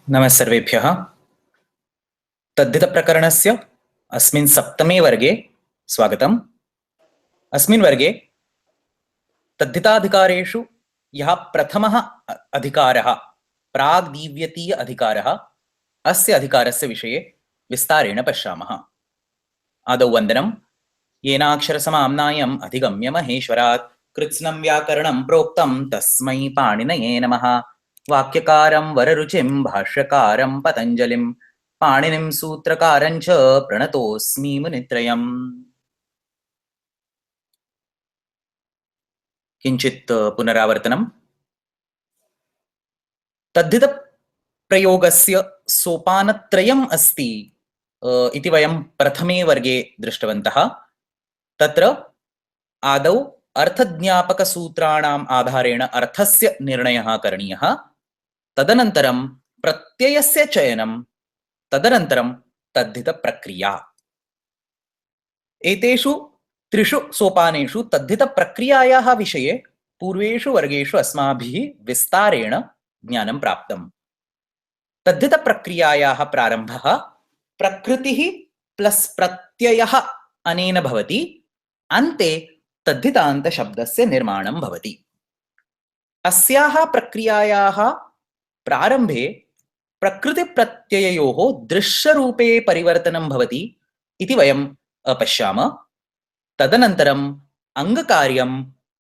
नमः सर्वेभ्यः। तद्धितप्रकरणस्य अस्मिन् सप्तमे वर्गे स्वागतम्। अस्मिन् वर्गे तद्धिताधिकारेषु यः प्रथमः अधिकारः प्राग्दीव्यतीय अधिकारः, अस्य अधिकारस्य विषये विस्तारेण पश्यामः। आदौ वन्दनं। येनाक्षरसमाम्नायम् अधिगम्य महेश्वरात् कृत्स्नं व्याकरणं प्रोक्तं तस्मै पाणिनये नमः। वाक्यकारं वररुचिं भाष्यकारं पतञ्जलिं पाणिनिं सूत्रकारं च प्रणतोऽस्मि मुनित्रयम्। किञ्चित् पुनरावर्तनं। तद्धितप्रयोगस्य सोपानत्रयम् अस्ति इति वयं प्रथमे वर्गे दृष्टवन्तः। तत्र आदौ अर्थज्ञापकसूत्राणाम् आधारेण अर्थस्य निर्णयः करणीयः, तदनन्तरं प्रत्ययस्य चयनं, तदनन्तरं तद्धितप्रक्रिया। एतेषु त्रिषु सोपानेषु तद्धितप्रक्रियायाः विषये पूर्वेषु वर्गेषु अस्माभिः विस्तारेण ज्ञानं प्राप्तम्। तद्धितप्रक्रियायाः प्रारम्भः प्रकृतिः प्लस् प्रत्ययः अनेन भवति, अन्ते तद्धितान्तशब्दस्य निर्माणं भवति। अस्याः प्रक्रियायाः प्रारम्भे प्रकृतिप्रत्यययोः दृश्यरूपे परिवर्तनं भवति इति वयं पश्यामः। तदनन्तरम् अङ्गकार्यं,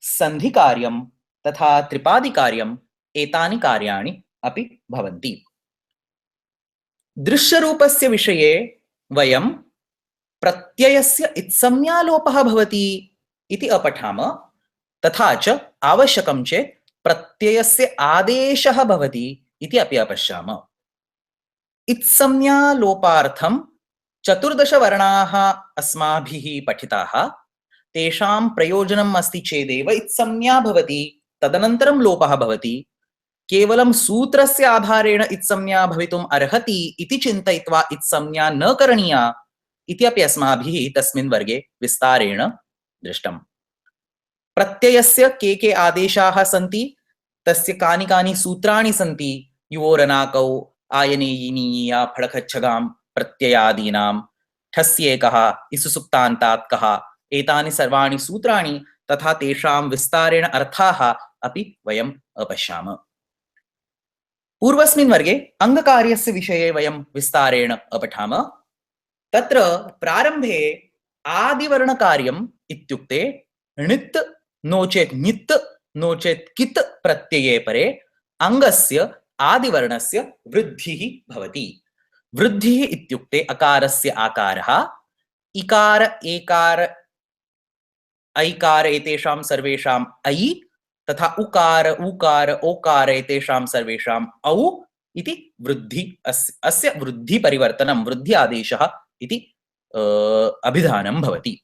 सन्धिकार्यं तथा त्रिपादिकार्यम् एतानि कार्याणि अपि भवन्ति। दृश्यरूपस्य विषये वयं प्रत्ययस्य इत्संज्ञालोपः भवति इति अपठामः, तथा च आवश्यकं चेत् प्रत्ययस्य आदेशः भवति इति अपि अपश्यामः। इत्संज्ञालोपार्थं 14 वर्णाः अस्माभिः पठिताः। तेषां प्रयोजनम् अस्ति चेदेव इत्संज्ञा भवति, तदनन्तरं लोपः भवति। केवलं सूत्रस्य आधारेण इत्संज्ञा भवितुम् अर्हति इति चिन्तयित्वा इत्संज्ञा न करणीया इति अपि अस्माभिः तस्मिन् वर्गे विस्तारेण दृष्टम्। प्रत्ययस्य के आदेशाः सन्ति, तस्य कानि कानि सूत्राणि सन्ति, युवोरनाकौ आयनेयिनीया फडखच्छगां प्रत्ययादीनां ठस्येकः इसुसुप्तान्तात् कः, एतानि सर्वाणि सूत्राणि तथा तेषां विस्तारेण अर्थाः अपि वयम् अपश्यामः। पूर्वस्मिन् वर्गे अङ्गकार्यस्य विषये वयं विस्तारेण अपठामः। तत्र प्रारम्भे आदिवर्णकार्यम् इत्युक्ते णित् नो चेत् नित् नो चेत् कित् प्रत्यये परे अङ्गस्य आदिवर्णस्य वृद्धिः भवति। वृद्धिः इत्युक्ते अकारस्य आकारः, इकार एकार ऐकार एतेषां सर्वेषाम् ऐ तथा उकार उकार ओकार एतेषां सर्वेषाम् औ इति वृद्धि, अस्य वृद्धिपरिवर्तनं वृद्धि आदेशः इति अभिधानं भवति।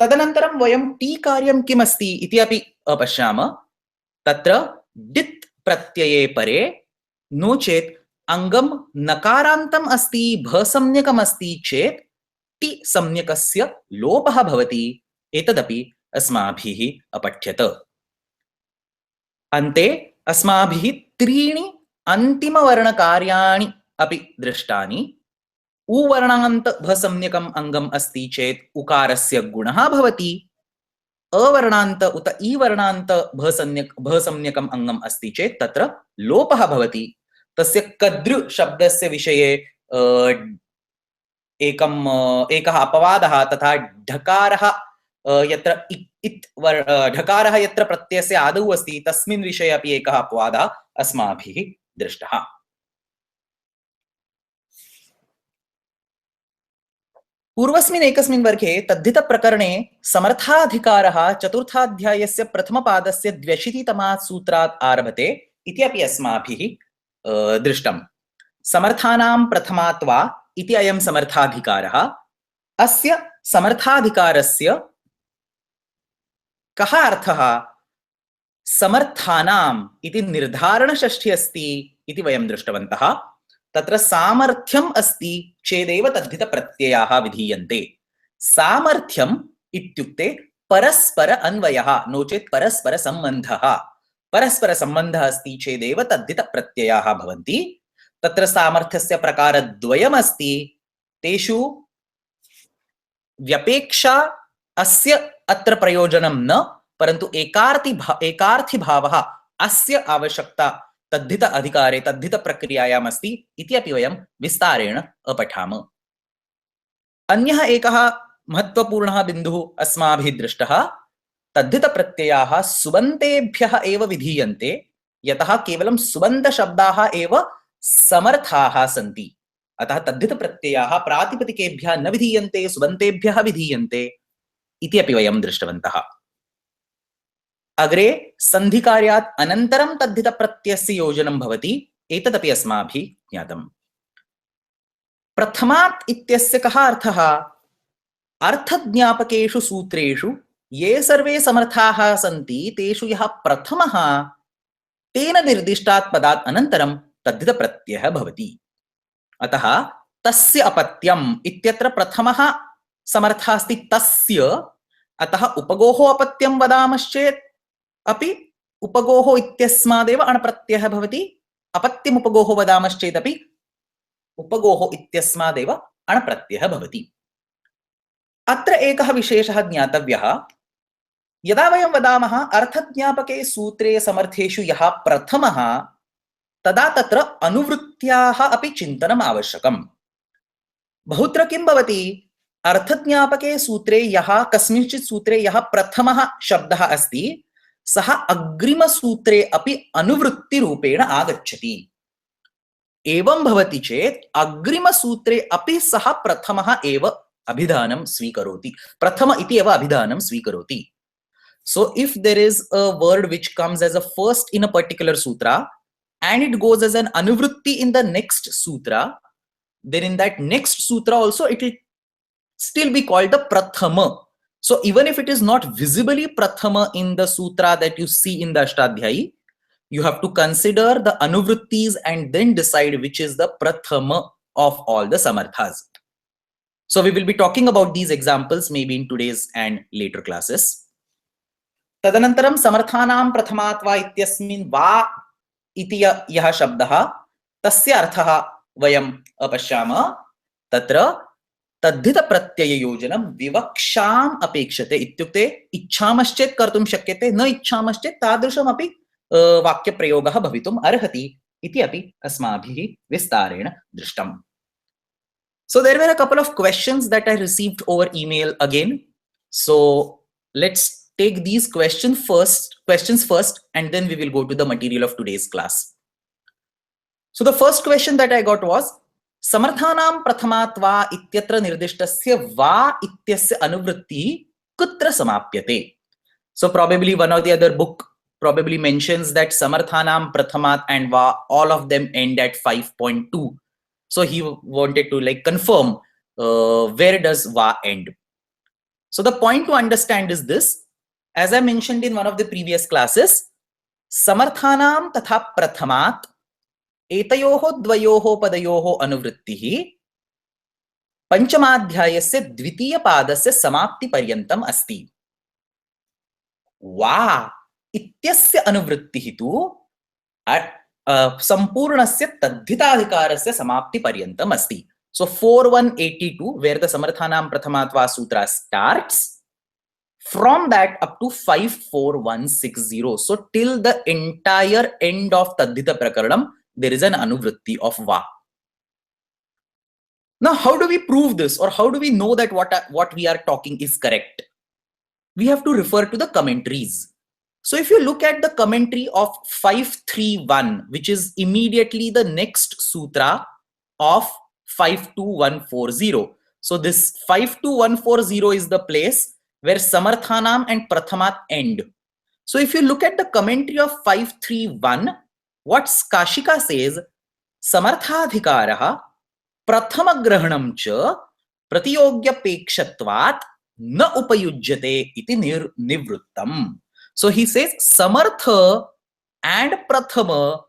तदनन्तरं वयं टी कार्यं किमस्ति इति अपि अपश्यामः। तत्र डित् प्रत्यये परे नो चेत् अङ्गं नकारान्तम् अस्ति, भसंज्ञकम् अस्ति चेत् टी संज्ञकस्य लोपः भवति। एतदपि अस्माभिः अपठ्यत। अन्ते अस्माभिः त्रीणि अन्तिमवर्णकार्याणि अपि दृष्टानि। उवर्णान्त भसंज्ञकम् अङ्गम् अस्ति चेत् उकारस्य गुणः भवति। अवर्णान्त उत ईवर्णान्त भसंज्ञकम् अङ्गम् अस्ति चेत् तत्र लोपः भवति। तस्य कदृ शब्दस्य विषये एकः अपवादः, तथा ढकारः यत्र ढकारः यत्र प्रत्ययस्य आदौ अस्ति तस्मिन् विषये अपि एकः अपवादः अस्माभिः दृष्टः। पूर्वस्मिन् एकस्मिन् वर्गे तद्धितप्रकरणे समर्थाधिकारः चतुर्थाध्यायस्य प्रथमपादस्य 82तमात् सूत्रात् आरभते इति अपि अस्माभिः दृष्टम्। समर्थानां प्रथमात् वा इति अयं समर्थाधिकारः। अस्य समर्थाधिकारस्य कः अर्थः? समर्थानाम् इति निर्धारणषष्ठी अस्ति इति वयं दृष्टवन्तः। तत्र सामर्थ्यम् अस्ति चेदेव तद्धितप्रत्ययाः विधीयन्ते। सामर्थ्यम् इत्युक्ते परस्पर अन्वयः नो चेत् परस्परसम्बन्धः। परस्परसम्बन्धः अस्ति चेदेव तद्धितप्रत्ययाः भवन्ति। तत्र सामर्थ्यस्य प्रकारद्वयमस्ति, तेषु व्यपेक्षा अस्य अत्र प्रयोजनं न, परन्तु एकार्थी भावः अस्य आवश्यकता तद्धित अधिकारे तद्धित प्रक्रियायाम् अस्ति इति अपि वयं विस्तारेण अपठाम। अन्यः एकः महत्त्वपूर्णः बिन्दुः अस्माभिः दृष्टः, तद्धित प्रत्ययाः सुबन्तेभ्यः एव विधीयन्ते, यतः केवलं सुबन्तशब्दाः एव समर्थाः सन्ति। अतः तद्धित प्रत्ययाः प्रातिपदिकेभ्यः न विधीयन्ते, सुबन्तेभ्यः विधीयन्ते इति अपि वयं दृष्टवन्तः। अग्रे सन्धिकार्यात् अनन्तरं तद्धित प्रत्ययस्य योजनं भवति, एतदपि अस्माभिः ज्ञातम्। प्रथमात् इत्यस्य कः अर्थः? अर्थज्ञापकेषु सूत्रेषु ये सर्वे समर्थाः सन्ति तेषु यः प्रथमः तेन निर्दिष्टात् पदात् अनन्तरं तद्धित प्रत्ययः भवति। अतः तस्य अपत्यम् इत्यत्र प्रथमः समर्थः अस्ति तस्य, अतः उपगोः अपत्यं वदामश्चेत् अपि उपगोः इत्यस्मादेव अणप्रत्ययः भवति, अपत्यम् उपगोः वदामश्चेदपि उपगोः इत्यस्मादेव अणप्रत्ययः भवति। अत्र एकः विशेषः ज्ञातव्यः, यदा वयं वदामः अर्थज्ञापके सूत्रे समर्थेषु यः प्रथमः, तदा तत्र अनुवृत्त्याः अपि चिन्तनम् आवश्यकम्। बहुत्र किं भवति, अर्थज्ञापके सूत्रे यः कस्मिंश्चित् सूत्रे यः प्रथमः शब्दः अस्ति सः अग्रिमसूत्रे अपि अनुवृत्तिरूपेण आगच्छति। एवं भवति चेत् अग्रिमसूत्रे अपि सः प्रथमः एव अभिधानं स्वीकरोति, प्रथम इति एव अभिधानं स्वीकरोति। So if there is a word which comes as a first in a particular sutra and it goes as an anuvritti in the next sutra, then in that next sutra also it will still be called the prathama. So even if it is not visibly prathama in the sutra that you see in the Ashtadhyayi, you have to consider the anuvrittis and then decide which is the prathama of all the samarthas. So we will be talking about these examples maybe in today's and later classes. तदनन्तरं समर्थानां प्रथमात् वा इत्यस्मिन् वा इति यः शब्दः, तस्य अर्थः वयम् अपश्यामः। तत्र तद्धित प्रत्यययोजनं विवक्षाम् अपेक्षते, इत्युक्ते इच्छामश्चेत् कर्तुं शक्यते, न इच्छामश्चेत् तादृशमपि वाक्यप्रयोगः भवितुम् अर्हति इति अपि अस्माभिः विस्तारेण दृष्टम्। So there were a couple of questions that I received over email again. So let's take these questions first, and then we will go to the material of today's class. So the first question that I got was, समर्थानां प्रथमात् वा इत्यत्र निर्दिष्टस्य वा इत्यस्य अनुवृत्तिः कुत्र समाप्यते? So probably one or the other book probably mentions that samarthanam prathamat and va, all of them end at 5.2. So he wanted to like confirm where does va end. So the point to understand is this. As I mentioned in one of the previous classes, samarthanam tatha prathamat etayoho dvayoho padayoho anuvrittihi panchamadhyayasya dvitiya padasya samapti paryantam asti. Va इत्यस्य अनुवृत्तिः तु सम्पूर्णस्य तद्धिताधिकारस्य समाप्ति पर्यन्तम् अस्ति. So 4.182 where the samarthanam prathamat va sutra starts, from that up to 5.4.160. So till the entire end of Taddhita Prakaranam there is an anuvritti of va. Now how do we prove this, or how do we know that what we are talking is correct? We have to refer to the commentaries. So if you look at the commentary of 531, which is immediately the next sutra of 52140. So this 52140 is the place where samarthanam and prathamat end. So if you look at the commentary of 531, what Kashika says, samarthadhikaraha prathama grahanam cha pratiyogyapekshatvat na upayujyate iti nivrittam. So he says samartha and prathama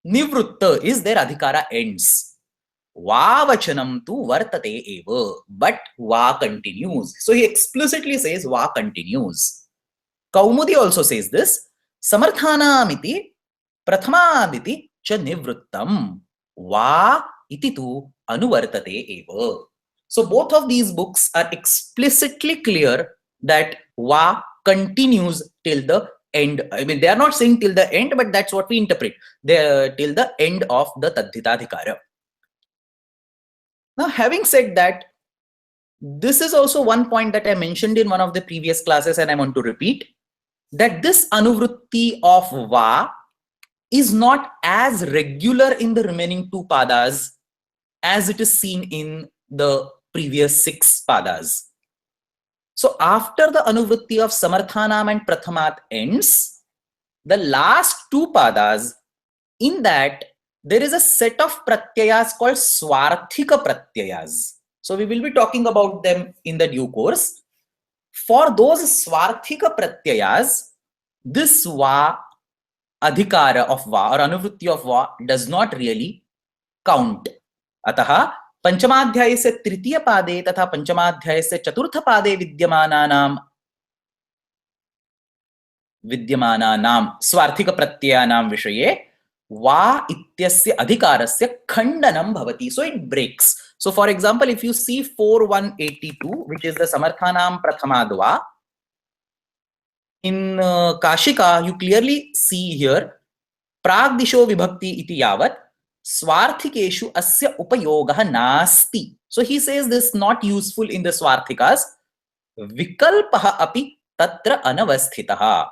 nivrutta is their adhikara ends. Va vachanam tu vartate eva, but va continues. So he explicitly says va continues. Kaumudi also says this, samarthanamiti prathamaditi cha nivrittam. va iti tu anuvartate eva. So both of these books are explicitly clear that va continues till the end. I mean, they are not saying till the end, but that's what we interpret. Till the end of the Taddhita. Now, having said that, this is also one point that I mentioned in one of the previous classes, and I want to repeat that this anuvritti of va is not as regular in the remaining two padas as it is seen in the previous 6 padas. So after the anuvritti of samarthanam and prathamat ends, the last 2 padas, in that there is a set of pratyayas called swarthika pratyayas. So we will be talking about them in the due course. For those swarthika pratyayas, this va, adhikara of va or anuvritti of va does not really count. अतः पंचमाध्यायस्य तृतीय पादे तथा पंचमाध्यायस्य चतुर्थ पादे विद्यमानानां स्वार्थिक प्रत्ययानां विषये वा इत्यस्य अधिकारस्य खंडनं भवति. So it breaks. So for example, if you see 4.182, which is the samarthanam prathamadva, in Kashika, you clearly see here pragdisho vibhakti iti yavat swarthikeshu asya upayogah nasti. So he says this is not useful in the swarthikas. Vikalpah api tatra anavasthitah.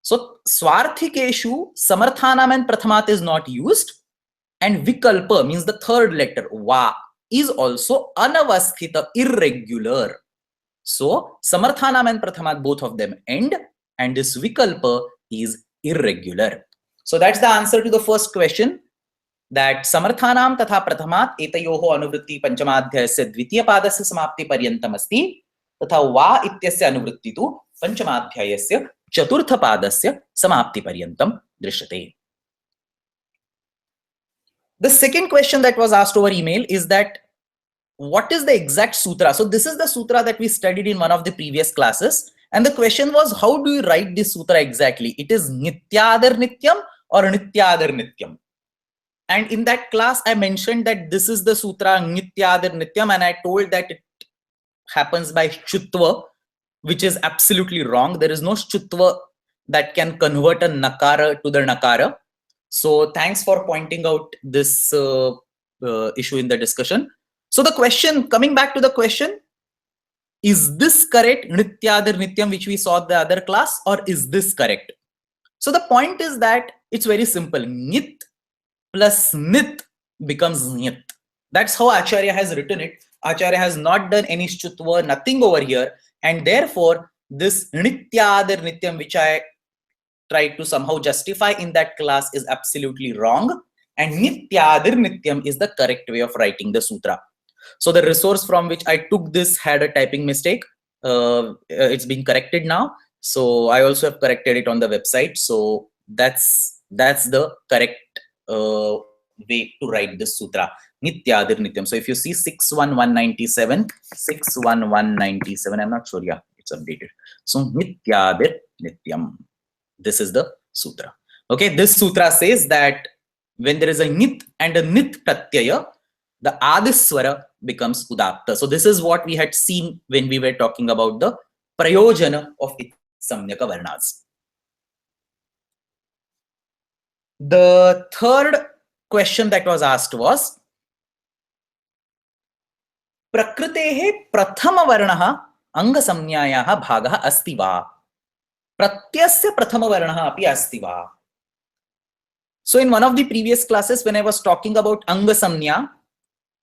So swarthikeshu samarthanam and prathamat is not used, and vikalpa means the third letter va is also anavasthita, irregular. So samarthanam and prathamat, both of them end, and this vikalpa is irregular. So that's the answer to the first question, that samarthanam tatha prathamat etayoho anuvritti panchamadhyayasya dvitiya padasya samapti paryantam asti, तथा वा इत्यस्य अनुवृत्ति तु पंचमाध्यायस्य चतुर्थ पादस्य समाप्ति पर्यन्तं दृश्यते. The second question that was asked over email is that what is the exact sutra? So this is the sutra that we studied in one of the previous classes, and the question was, how do you write this sutra exactly? It is nityadar nityam or nityadar nityam? And in that class I mentioned that this is the sutra nityadar nityam, and I told that it happens by shutva, which is absolutely wrong. There is no shutva that can convert a nakara to the nakara. So thanks for pointing out this issue in the discussion. So the question, coming back to the question, is this correct, nityadar nityam, which we saw the other class, or is this correct? So the point is that it's very simple. Nit plus nit becomes nyat. That's how Acharya has written it. Acharya has not done any shutva, nothing over here, and therefore this nityadar nityam, which I tried to somehow justify in that class, is absolutely wrong, and nityadar nityam is the correct way of writing the sutra. So the resource from which I took this had a typing mistake. It's been corrected now. So I also have corrected it on the website. So that's the correct way to write this sutra, nityadar nityam. So if you see 61197, 61197, I'm not sure, yeah, it's updated. So nityadar nityam, this is the sutra. Okay, this sutra says that when there is a nit and a nit pratyaya, the adiswara becomes udatta. So this is what we had seen when we were talking about the prayojana of samyaka varnas. The third question that was asked was, प्रकृतेः प्रथमवर्णः अंगसंज्ञायाः भागः अस्ति वा, प्रत्ययस्य प्रथमवर्णः अपि अस्ति वा? So in one of the previous classes, when I was talking about angasamnya,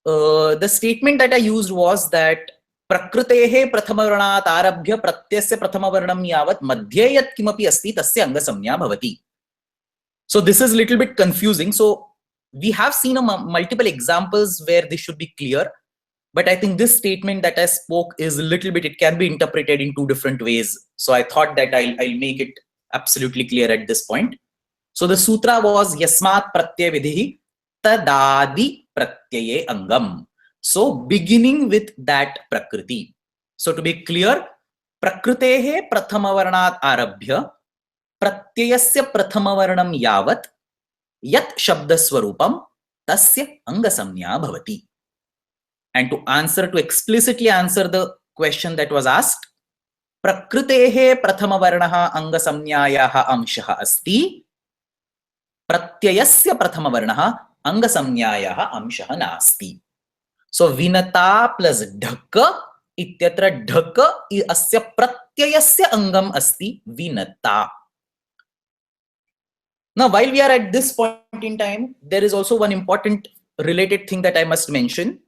the statement that I used was that प्रकृतेः प्रथमवर्णात् आरभ्य प्रत्ययस्य प्रथमवर्णं यावत् मध्ये यत् किमपि अस्ति तस्य अंगसंज्ञा भवति. So this is a little bit confusing. So we have seen multiple examples where this should be clear, but I think this statement that I spoke is a little bit, it can be interpreted in 2 different ways. So I thought that I'll make it absolutely clear at this point. So the sutra was yasmat pratyaya vidhi tadadi pratyaye angam. So beginning with that prakriti. So to be clear, prakrutehe prathamavarnat arabhya pratyayasya prathamavarnam yavat yat shabda swarupam tasya angasamnya bhavati. And to explicitly answer the question that was asked, प्रकृतेः प्रथमवर्णः अंगसंज्ञायाः अंशः अस्ति, प्रत्ययस्य प्रथमवर्णः अंगसंज्ञायाः अंशः नास्ति. सो Vinata plus ढक इत्यत्र ढक अस्य प्रत्ययस्य अंगम अस्ति Vinata. Now, while we are at this point in time, there is also one important related thing that I must mention.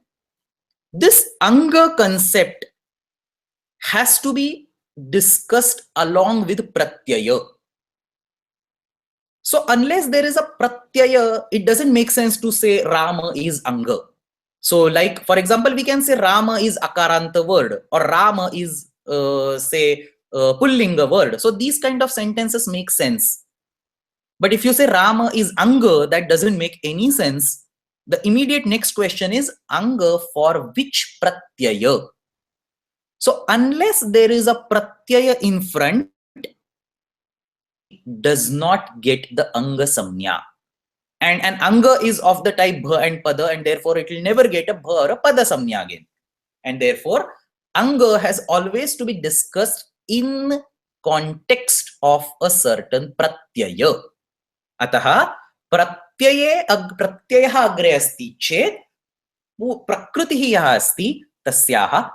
This anga concept has to be discussed along with pratyaya. So unless there is a pratyaya, it doesn't make sense to say Rama is anga. So like, for example, we can say Rama is akaranta word, or Rama is pullinga word. So these kind of sentences make sense. But if you say Rama is anga, that doesn't make any sense. The immediate next question is anga for which pratyaya? So unless there is a pratyaya in front, it does not get the anga samnya. And an anga is of the type bha and pada, and therefore it will never get a bha or a pada samnya again. And therefore, anga has always to be discussed in context of a certain pratyaya. Ataha pratyayah agre asti chet prakritihi yaha asti tasyaha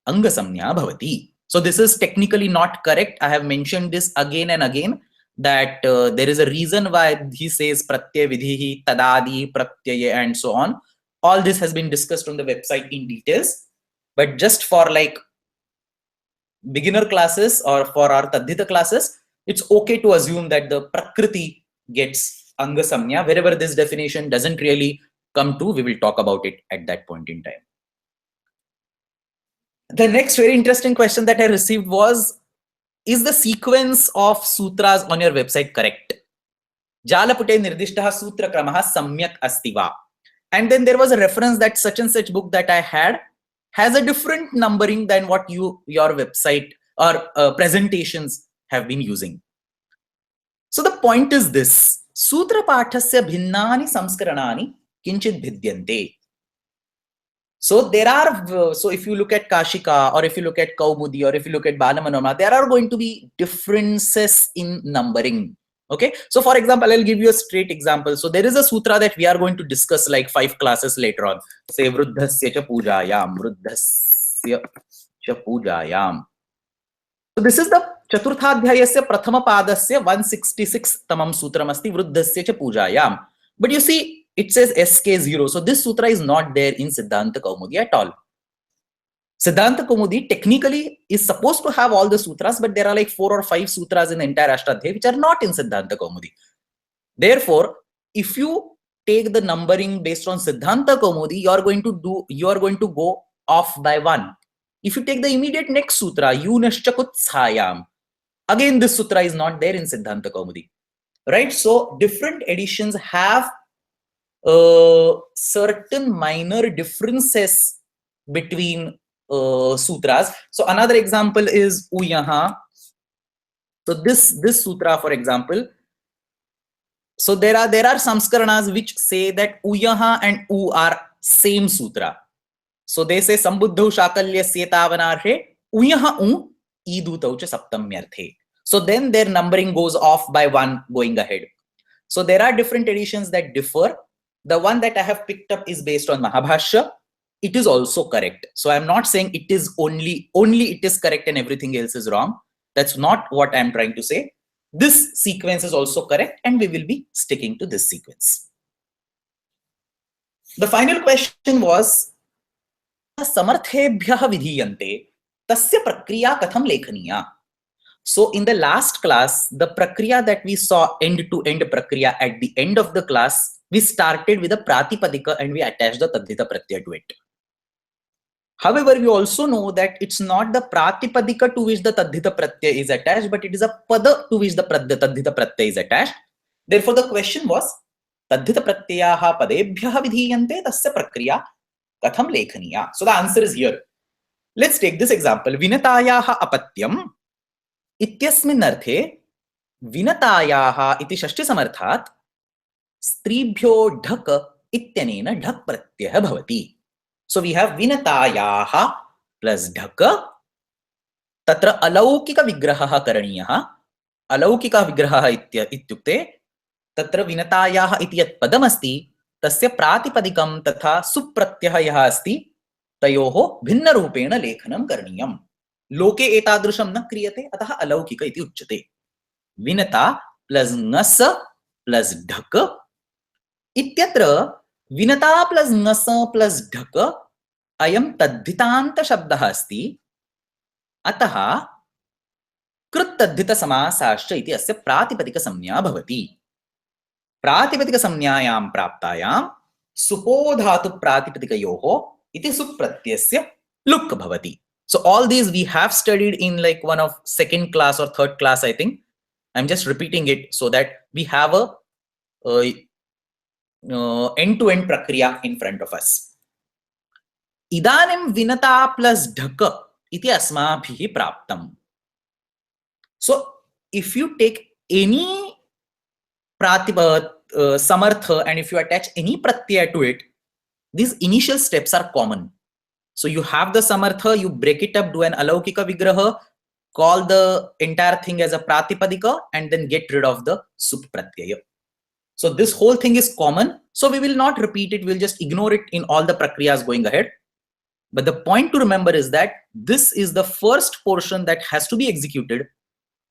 anga samnya bhavati. So this is technically not correct. I have mentioned this again and again, that there is a reason why he says pratyaya vidhihi, tadadi, pratyaya, and so on. All this has been discussed on the website in details. But just for like beginner classes or for our Taddhita classes, it's okay to assume that the prakriti gets anga samnya. Wherever this definition doesn't really come to, we will talk about it at that point in time. The next very interesting question that I received was, is the sequence of sutras on your website correct? Jalapute nirdishtaha sutra kramaha samyak asti va. And then there was a reference that such and such book that I had has a different numbering than what your website or presentations have been using. So the point is this: sutra pathasya bhinnani samskaranani kinchit bhidyante. So there are, so if you look at Kashika, or if you look at Kaumudi, or if you look at Balamanorama, there are going to be differences in numbering. Okay, so for example, I'll give you a straight example. So there is a sutra that we are going to discuss like 5 classes later on. Say Vruddhasya cha pujayam, Vruddhasya cha pujayam. So this is the Chaturthadhyayasya Prathama Padasya 166 tamam sutram asti Vruddhasya cha pujayam. But you see, it says SK0. So this sutra is not there in Siddhanta Kaumudi at all. Siddhanta Kaumudi technically is supposed to have all the sutras, but there are like 4 or 5 sutras in the entire Ashtadhyayi which are not in Siddhanta Kaumudi. Therefore, if you take the numbering based on Siddhanta Kaumudi, you are going to go off by 1. If you take the immediate next sutra, Yunashchakutsayam, again this sutra is not there in Siddhanta Kaumudi. Right? So different editions have certain minor differences between sutras. So another example is Uyaha. So this sutra, for example, so there are samskaranas which say that Uyaha and U are same sutra. So they say Sambuddhau Shakalya Setavanarhe Uyaha U Idutau cha Saptamyarthe. So then their numbering goes off by 1 going ahead. So there are different editions that differ. The one that I have picked up is based on Mahabhashya. It is also correct. So I'm not saying it is only it is correct and everything else is wrong. That's not what I'm trying to say. This sequence is also correct, and we will be sticking to this sequence. The final question was, samarthebhyah vidhiyante tasya prakriya katham lekhaniya. So in the last class, the prakriya that we saw, end-to-end prakriya, at the end of the class, we started with a pratipadika and we attached the Taddhita pratyaya to it. However, we also know that it's not the pratipadika to which the Taddhita pratyaya is attached, but it is a pada to which the Taddhita pratyaya is attached. Therefore, the question was, Taddhita pratyayaha padebhyah vidhiyante tasya prakriya katham lekhaniya. So the answer is here. Let's take this example. Vinatayaha apatyam इत्यस्मिन् अर्थे विनतायाः इति षष्ठी समर्थात् स्त्रीभ्यो ढक इत्यनेन ढक् प्रत्ययः भवति. So we have विनतायाः plus ढक्. तत्र अलौकिकविग्रहः करणीयः. अलौकिकविग्रहः इत्युक्ते तत्र विनतायाः इति यत् पदमस्ति तस्य प्रातिपदिकं तथा सुप्रत्ययः यः अस्ति तयोः भिन्नरूपेण लेखनं करणीयम्. लोके एतादृशं न क्रियते, अतः अलौकिक इति उच्यते. विनता प्लस ङस् प्लस ढक् इत्यत्र विनता प्लस ङस् प्लस ढक् अयं तद्धितान्त शब्दः अस्ति. अतः कृत् तद्धित समासाश्च इति अस्य प्रातिपदिक संज्ञा भवति. प्रातिपदिक संज्ञायां प्राप्तायां सुपो धातु प्रातिपदिकयोः इति सुप्रत्ययस्य लुक् भवति. So all these we have studied in like one of second class or third class, I think. I'm just repeating it so that we have a end-to-end prakriya in front of us. Idanim vinata plus dhaka iti asmabhihi praptam. So if you take any samartha and if you attach any pratyaya to it, these initial steps are common. So you have the samartha, you break it up, do an alaukika vigraha, call the entire thing as a pratipadika, and then get rid of the sup pratyaya. So this whole thing is common. So we will not repeat it. We'll just ignore it in all the prakriyas going ahead. But the point to remember is that this is the first portion that has to be executed.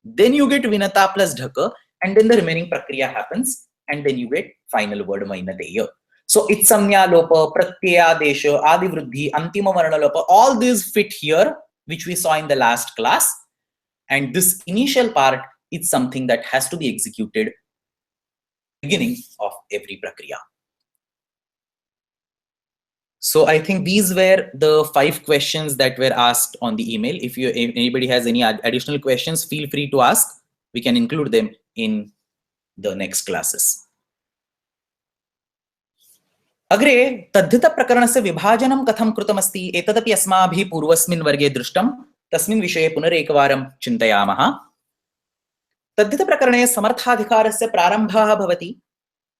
Then you get vinata plus dhaka, and then the remaining prakriya happens, and then you get final word mainateya. So it's samnya lopa, pratyaya desha, adi vruddhi, antima varna lopa, all these fit here, which we saw in the last class. And this initial part is something that has to be executed beginning of every prakriya. So I think these were the 5 questions that were asked on the email. If anybody has any additional questions, feel free to ask. We can include them in the next classes. अग्रे तद्धित प्रकरणस्य विभाजनं कथं कृतमस्ति एतदपि अस्माभिः पूर्वस्मिन् वर्गे दृष्टं. तस्मिन् विषये पुनरेकवारं चिन्तयामः. तद्धित प्रकरणे समर्थाधिकारस्य प्रारम्भः भवति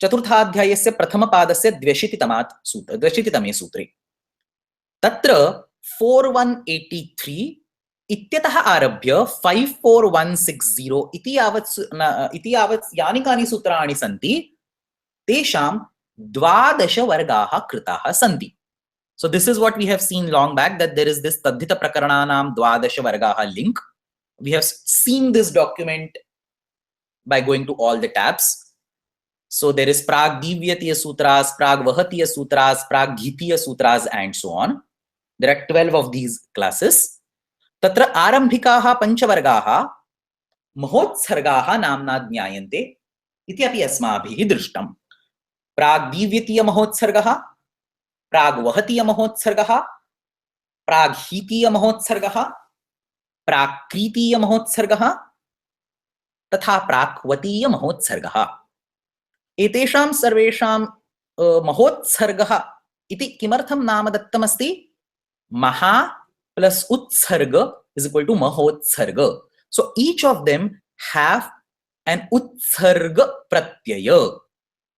चतुर्थाध्यायस्य प्रथमपादस्य 200तमे सूत्रे. तत्र 4183 इत्यतः आरभ्य 54160 इति यावत् यानि कानि सूत्राणि सन्ति तेषां 12 वर्गाः कृताः सन्ति. So this is what we have seen long back, that there is this Taddhita Prakaranam 12 vargaha link. We have seen this document by going to all the tabs. So there is Prag Divyatiya Sutras, Prag Vahatiya Sutras, Prag Ghitiya Sutras, and so on. There are 12 of these classes. Tatra Arambhikaha Panchavargaha Mahotsargaha Namna Jnayante iti api asmabhihi drishtam. Prag Divyatiya Mahotsargaha, Prag Vahatiya Mahotsargaha, Prag Hitiya Mahotsargaha, Prakritiya Mahotsargaha, तथा प्राक्वतीय महोत्सर्गः. एतेषां सर्वेषां महोत्सर्गः इति किमर्थं नाम दत्तमस्ति? महा plus Utsarg is equal to महोत्सर्ग. So each of them have an utsarga pratyaya.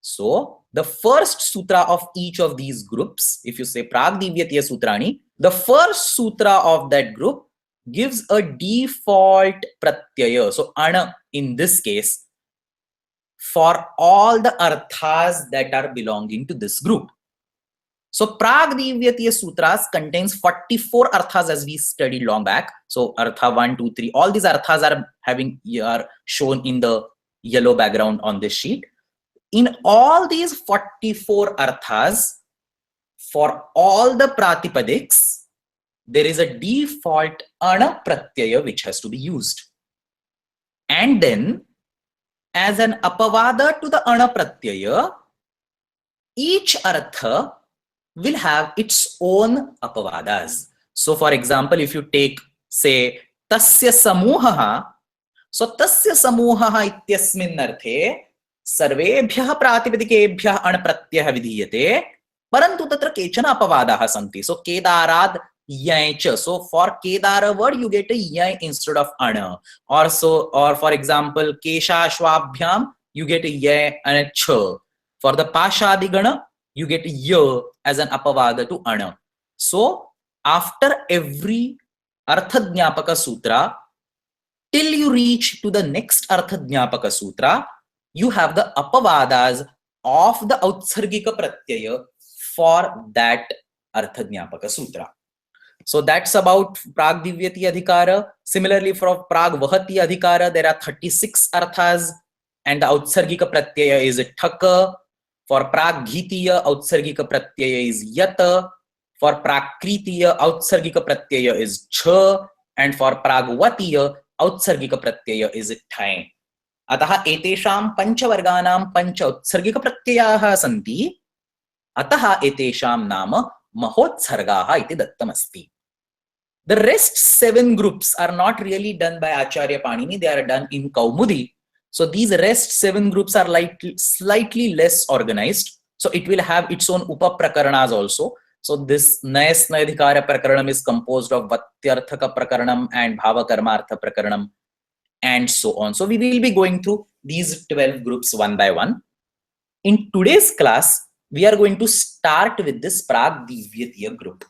So the first sutra of each of these groups, if you say Prag Divyatiya Sutrani, the first sutra of that group gives a default pratyaya. So ana in this case for all the arthas that are belonging to this group. So Prag Divyatiya Sutras contains 44 arthas as we studied long back. So artha 1, 2, 3, all these arthas are shown in the yellow background on this sheet. In all these 44 arthas, for all the pratipadiks, there is a default ana pratyaya which has to be used. And then, as an apavada to the ana pratyaya, each artha will have its own apavadas. So, for example, if you take, say, tasya samuhaha, so tasya samuhaha ityasmin arthe सर्वेभ्यः प्रातिपदिकेभ्यः अण प्रत्ययः विधीयते परंतु तत्र केचन अपवादाः सन्ति. So केदाराद यय च. So for kedara word you get a yay instead of ana. Or for example keshashwabhyam you get a yay and a ch. For the pashadigana you get ya as an apavada to ana. So after every Arthadnyapaka Sutra, till you reach to the next Arthadnyapaka Sutra, you have the apavadas of the Autsargika Pratyaya for that Arthadnyapaka Sutra. So that's about Pragdivyati Adhikara. Similarly, for Pragvahati Adhikara, there are 36 arthas and the Autsargika Pratyaya is Thaka. For Praghitiya, Autsargika Pratyaya is Yata. For Prakritiya, Autsargika Pratyaya is Cha. And for Pragvatiya, Autsargika Pratyaya is Thai. Ataha etesham panchavarganam pancha Autsargika Pratyayaha santi. Ataha etesham nama Mahotsargaha iti dattamasti. The rest 7 groups are not really done by Acharya Panini, they are done in Kaumudi. So these rest 7 groups are slightly less organized. So it will have its own Upaprakaranam also. So this Nyaas Adhikara Prakaranam is composed of Vatyarthaka Prakaranam and Bhavakarmartha Prakaranam and so on. So we will be going through these 12 groups one by one. In today's class, we are going to start with this Pragdivyatiya group.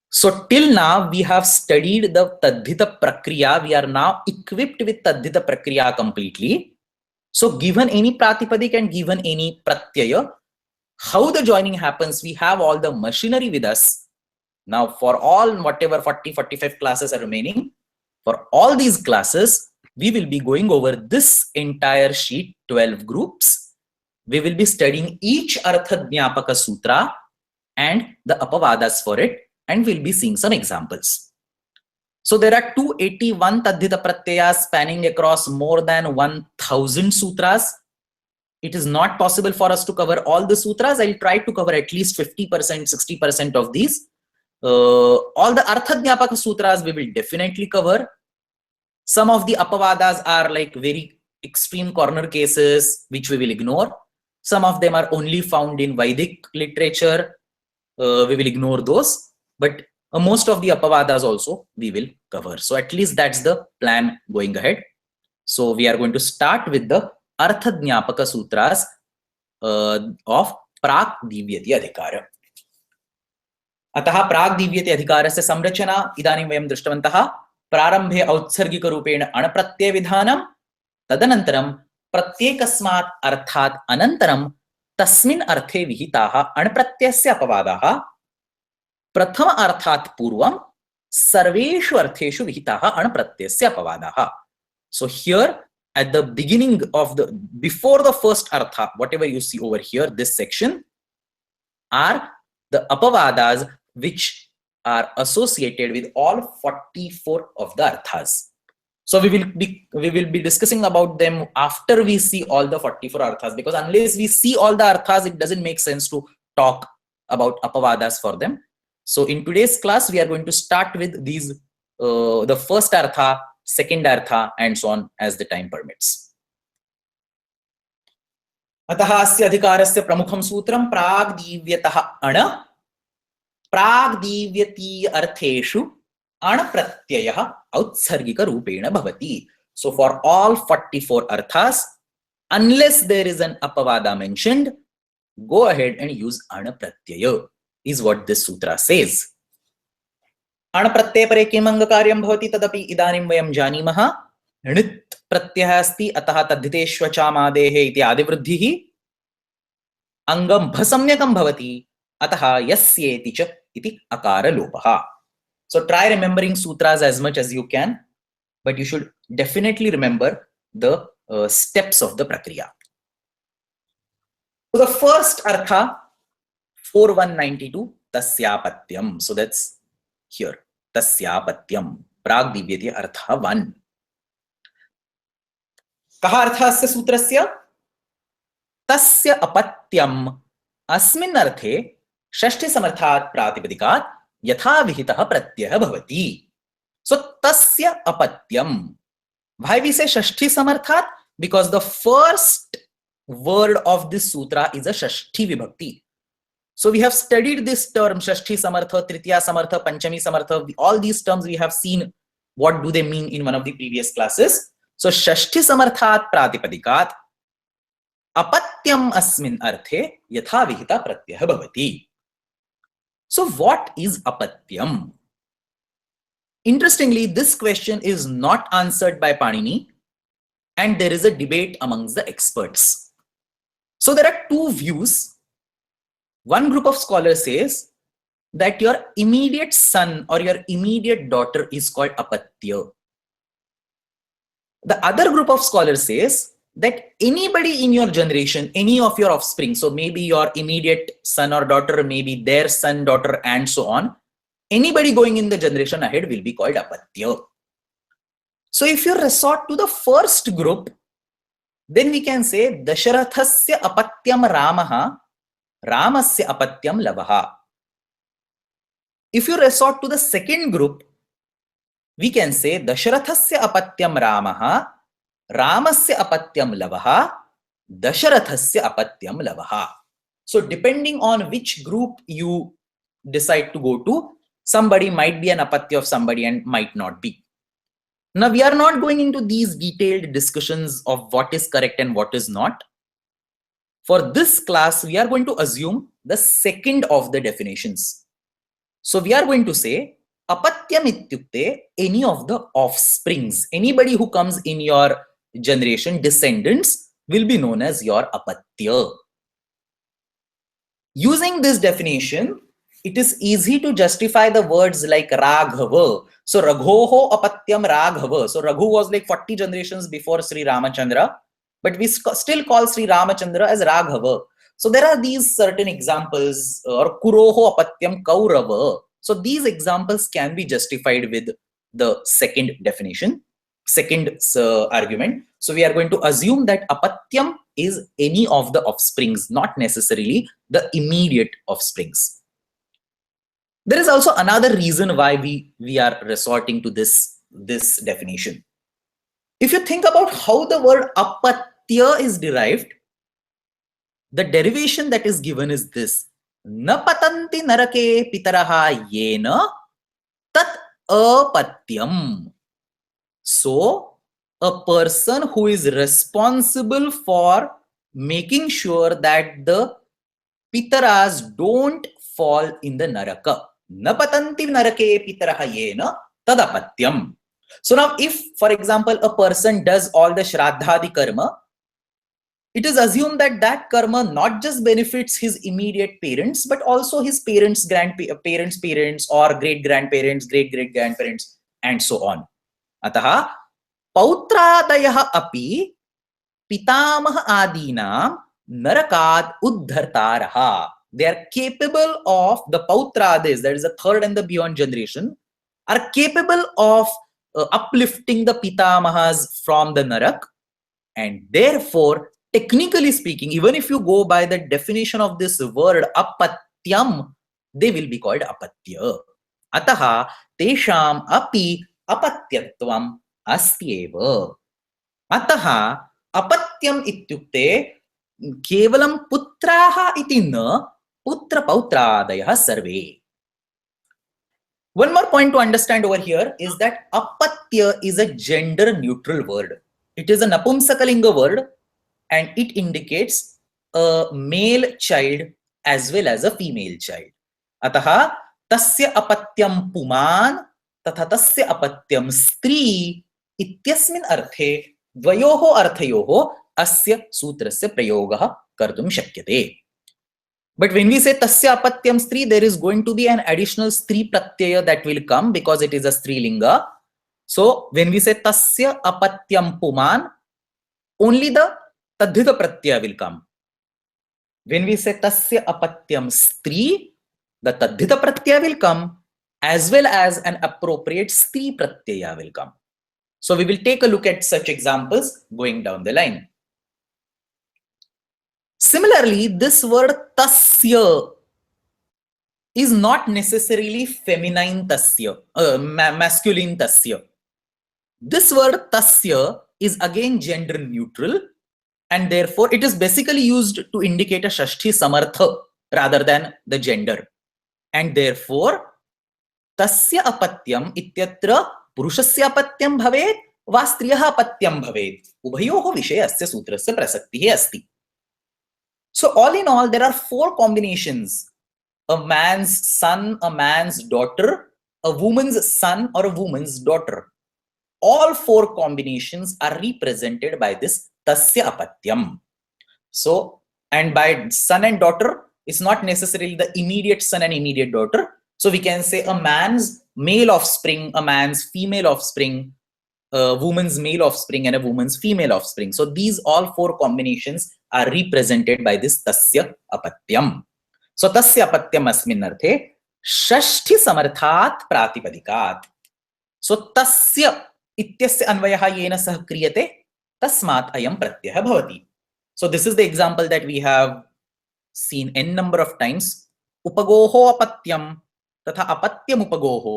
So till now, we have studied the Taddhita Prakriya. We are now equipped with Taddhita Prakriya completely. So given any Pratipadik and given any Pratyaya, how the joining happens, we have all the machinery with us. Now for all whatever 40-45 classes are remaining, for all these classes, we will be going over this entire sheet, 12 groups. We will be studying each Arthadnyapaka Sutra and the Apavadas for it. And we'll be seeing some examples. So there are 281 Taddhita Pratyayas spanning across more than 1000 sutras. It is not possible for us to cover all the sutras. I'll try to cover at least 50%, 60% of these. All the Arthadnyapaka Sutras we will definitely cover. Some of the Apavadas are like very extreme corner cases, which we will ignore. Some of them are only found in Vedic literature. We will ignore those. But most of the Apavadas also we will cover. So at least that's the plan going ahead. So we are going to start with the Arthadnyapaka Sutras of Pragdivyati Adhikara. Ataha Pragdivyati Adhikarasya Samrachana idanim vayam drishtavantaha prarambhe autsargika rupena anapratyaya vidhanam tadanantaram pratyekasmat arthat anantaram tasmin arthe vihitaha anapratyasya apavadaha प्रथम अर्थात पूर्वम सर्वेषु अर्थेषु विहिताः अणप्रत्ययस्य अपवादाः. So here at the beginning of before the first artha, whatever you see over here, this section are the apavadas which are associated with all 44 of the arthas. So we will be discussing about them after we see all the 44 arthas, because unless we see all the arthas, it doesn't make sense to talk about apavadas for them. So in today's class, we are going to start with these, the first artha, second artha, and so on as the time permits. Ataha asya adhikarasya pramukham sutram pragdivyatah ana pragdivyati artheshu ana pratyayah autsargika rupena bhavati. So for all 44 arthas, unless there is an apavada mentioned, go ahead and use ana pratyaya. Is what this sutra says. Anapratyaya pare kimanga karyam bhavati tadapi idanim vayam janimaha nit pratyah asti ataha taddhiteshva chamadehe iti adivruddhihi angam bhasamyakam bhavati ataha yasyeti cha iti akara lopaha. So try remembering sutras as much as you can, but you should definitely remember the steps of the prakriya. So the first artha 4192 tasyapatyam. So that's here. Tasyapatyam. Pragdivyati artha 1. Kaha arthasya sutrasya? Tasya apatyam asmin arthe shashti samarthat pratipadikat yatha vihitah pratyah bhavati. So tasya apatyam. Why we say shashti samarthat? Because the first word of this sutra is a shashti vibhakti. So we have studied this term, Shashti Samartha, Tritiya Samartha, Panchami Samartha. All these terms we have seen what do they mean in one of the previous classes. So Shashti Samarthat Pratipadikat Apatya अपत्यम अस्मिन् अर्थे यथा विहिता प्रत्ययः भवति. So what is apatyam? Interestingly, this question is not answered by Panini, and there is a debate amongst the experts. So there are two views. One group of scholars says that your immediate son or your immediate daughter is called apatya. The other group of scholars says that anybody in your generation, any of your offspring, so maybe your immediate son or daughter, maybe their son, daughter, and so on, anybody going in the generation ahead will be called apatya. So if you resort to the first group, then we can say Dasharathasya apatyam Ramaha, Ramasya apatyam Lavaha. If you resort to the second group, we can say Dasharathasya apatyam Ramaha, Ramasya apatyam Lavaha, Dasharathasya apatyam Lavaha. So depending on which group you decide to go to, somebody might be an apatya of somebody and might not be. Now we are not going into these detailed discussions of what is correct and what is not. For this class, we are going to assume the second of the definitions. So we are going to say apatyam ityukte, any of the offsprings, anybody who comes in your generation, descendants, will be known as your apatya. Using this definition, it is easy to justify the words like Raghava. So Raghoho apatyam Raghava. So Raghu was like 40 generations before Sri Ramachandra, but we still call Sri Ramachandra as Raghava. So there are these certain examples, or Kuroho apatyam Kaurava. So these examples can be justified with the second definition, second argument. So we are going to assume that apatyam is any of the offsprings, not necessarily the immediate offsprings. There is also another reason why we are resorting to this definition. If you think about how the word apatya is derived, the derivation that is given is this: na patanti narake pitaraha yena tat apatyam. So a person who is responsible for making sure that the pitaras don't fall in the naraka. Na patanti narake pitaraha yena tadapatyam. So now if, for example, a person does all the shraddhadi karma, it is assumed that that karma not just benefits his immediate parents, but also his parents, parents, or great-grandparents, great-great-grandparents, and so on. Ataha pautradayah api pitamah adinam narakad uddhartaraha. They are capable of, the pautrades, that is the third and the beyond generation, are capable of uplifting the pitamahas from the narak, and therefore, technically speaking, even if you go by the definition of this word apatyam, they will be called apatya. Ataha tesham api apatyatvam astyeva. Ataha apatyam ityukte kevalam putraha iti na putra pautradayah sarve. One more point to understand over here is that apatya is a gender neutral word. It is a napumsakalinga word, and it indicates a male child as well as a female child. Ataha tasya apatyam puman tatha tasya apatyam stri ityasmin arthe dvayoho arthayoho asya sutrasya prayogah kartum shakyate. But when we say tasya apatyam stri, there is going to be an additional stri pratyaya that will come because it is a strilinga. So when we say tasya apatyam puman, only the Taddhita pratyaya will come. When we say tasya apatyam stri, the Taddhita pratyaya will come, as well as an appropriate stri pratyaya will come. So we will take a look at such examples going down the line. Similarly, this word tasya is not necessarily feminine tasya, masculine tasya. This word tasya is again gender neutral, and therefore it is basically used to indicate a shashti samartha rather than the gender. And therefore, tasya apatyam ityatra purushasya apatyam bhavet va striyah apatyam bhavet. Ubhayoho vishayasya sutrasya prasaktihi asti. So all in all, there are 4 combinations: a man's son, a man's daughter, a woman's son, or a woman's daughter. All 4 combinations are represented by this tasya apatyam. So, and by son and daughter, it's not necessarily the immediate son and immediate daughter. So we can say a man's male offspring, a man's female offspring, a woman's male offspring, and a woman's female offspring. So these all 4 combinations are represented by this tasya apatyam. So tasya apatyam asmin arthe shashthi samarthat pratipadikat. So tasya ityasya अन्वयः येन सह क्रियते तस्मात् अयं प्रत्ययः भवति. So this is the example that we have seen n number of times. Upagoho apatyam तथा अपत्यम उपगोहो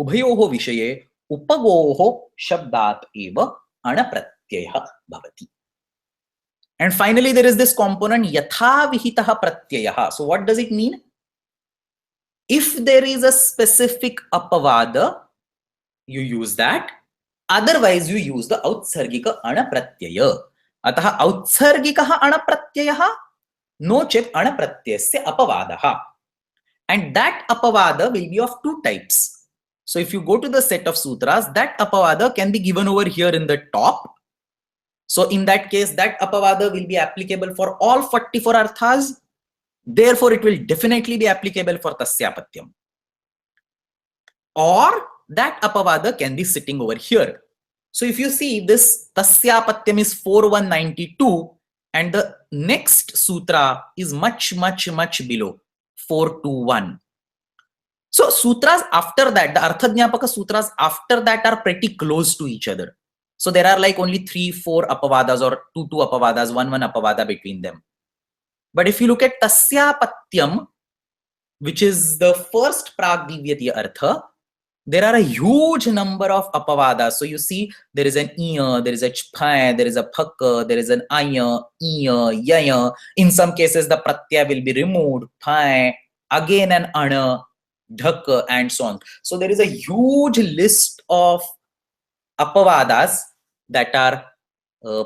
उभयोः विषये उपगोः शब्दात् एव अण प्रत्ययः भवति. And finally there is this component yatha vihitah pratyayah. So what does it mean? If there is a specific apavada, you use that. Otherwise, you use the outsargika ana pratyaya. Ataha outsargikah ana pratyayah no chet ana pratyasya apavadaha. And that apavada will be of 2 types. So if you go to the set of sutras, that apavada can be given over here in the top. So in that case, that apavada will be applicable for all 44 arthas. Therefore, it will definitely be applicable for tasyapatyam. Or that apavada can be sitting over here. So if you see, this tasyapatyam is 4192 and the next sutra is much below 421. So sutras after that, the Arthadhyapaka sutras after that are pretty close to each other. So there are like only 3-4 apavadas or 2 apavadas, 1 apavada between them. But if you look at tasyapatyam, which is the first pragdivyatiya artha, there are a huge number of apavadas. So you see, there is an iya, there is a chpaya, there is a phaka, there is an aya, iya, yaya. In some cases, the pratyaya will be removed, phaya, again an ana, dhaka, and so on. So there is a huge list of apavadas that are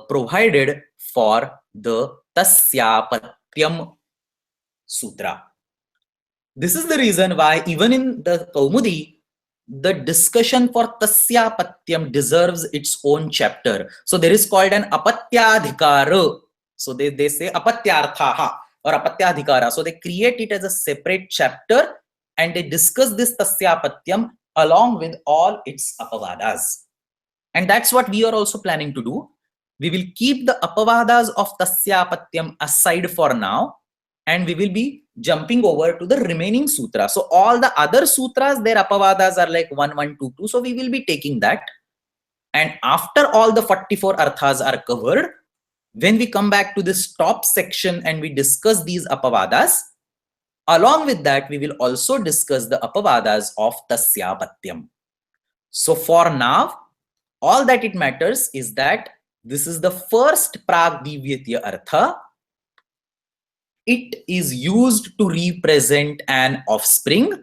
provided for the tasyapatyam sutra. This is the reason why even in the Kaumudi, the discussion for tasyapatyam deserves its own chapter. So there is called an apatyadhikara. So they say apatyarthaha or apatyadhikara. So they create it as a separate chapter and they discuss this tasyapatyam along with all its apavadas. And that's what we are also planning to do. We will keep the apavadas of tasyapatyam aside for now, and we will be jumping over to the remaining sutra. So all the other sutras, their apavadas are like 1, 1, 2, 2. So we will be taking that. And after all the 44 arthas are covered, when we come back to this top section and we discuss these apavadas, along with that, we will also discuss the apavadas of tasyapatyam. So for now, all that it matters is that this is the first pragdivyatiya artha. It is used to represent an offspring,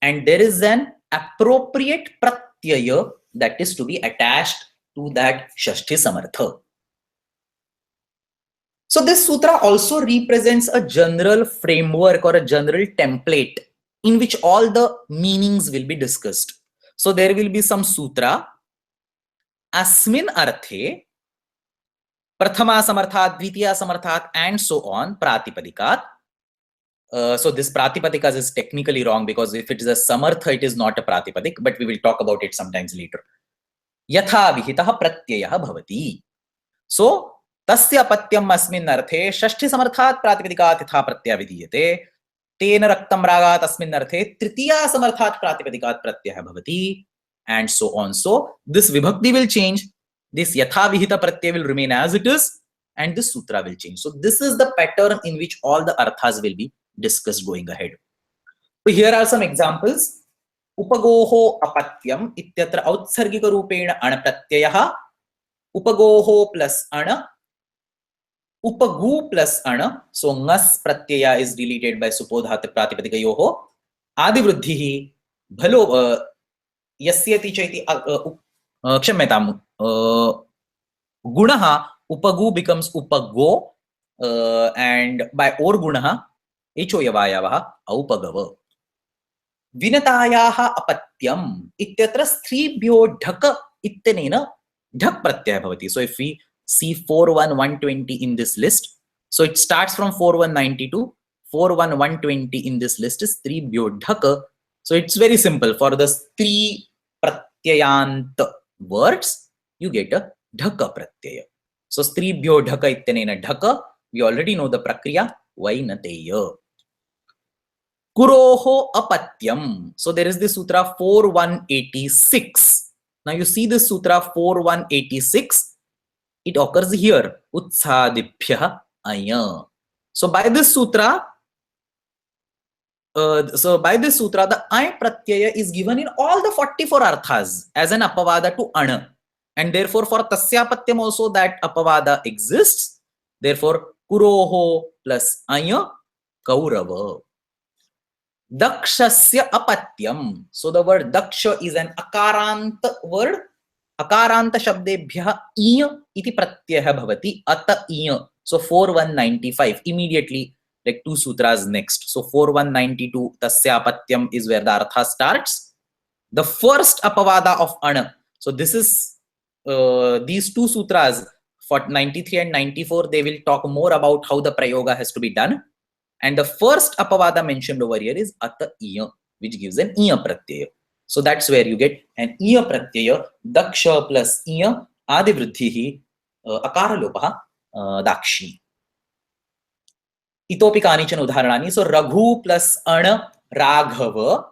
and there is an appropriate pratyaya that is to be attached to that shashti samartha. So this sutra also represents a general framework or a general template in which all the meanings will be discussed. So there will be some sutra asmin arthe prathama samarthat, dvitiya samarthat, and so on, pratipadikat. So this pratipadikas is technically wrong because if it is a samartha, it is not a pratipadik, but we will talk about it sometimes later. Yatha vihitah pratyayah bhavati. So tasya patyam asmin arthe shashti samarthat pratipadikat yatha pratyaya vidiyate. Tena raktam ragat asmin arthe tritiya samarthat pratipadikat pratyayah bhavati, and so on. So this vibhakti will change. This yatha vihita pratyaya will remain as it is, and this sutra will change. So this is the pattern in which all the arthas will be discussed going ahead. So here are some examples. Upagoho apatyam ityatra outsargika rupena ana pratyayah. Upagoho plus ana. Upagu plus ana. So ngas pratyaya is deleted by supodhata pratipadikayoho. Adivruddhihi bhalo yasyati chaiti kshamyatam. Gunaha upagu becomes upago, and by or gunaha echo yavayavah aupagav. विनतायाः अपत्यम इत्यत्र स्त्रीभ्यो ढक इत्यनेन ढक प्रत्यय भवति. So if we see 41120 in this list, so it starts from 4192, 41120 in this list is स्त्रीभ्यो ढक. So it's very simple. For the स्त्री प्रत्ययान्त words you get a dhaka pratyaya. So स्त्रीभ्यो ढक इत्यनेन ढक, we already know the prakriya vainateya. Kuroho apatyam. So there is the sutra 4186. Now you see this sutra 4186. It occurs here. Utsadibhyah aya. So by this sutra, the ay pratyaya is given in all the 44 arthas as an apavada to ana. And therefore for tasyapatyam also that apavada exists. Therefore kuroho plus aya kaurava. Dakshasya apatyam. So the word daksha is an akarant word. Akaranta shabdebhyah iya iti pratyaya bhavati ata iya. So 4195 immediately, like two sutras next. So 4192 tasya apatyam is where the artha starts. The first apavada of ana. So this is these two sutras for 93 and 94, they will talk more about how the prayoga has to be done. And the first apavada mentioned over here is ata iya, which gives an iya pratyaya. So that's where you get an iya pratyaya. Daksha plus iya adi vruddhihi akara lopah dakshi. Itopi kanichan udharanani. So raghu plus ana raghava,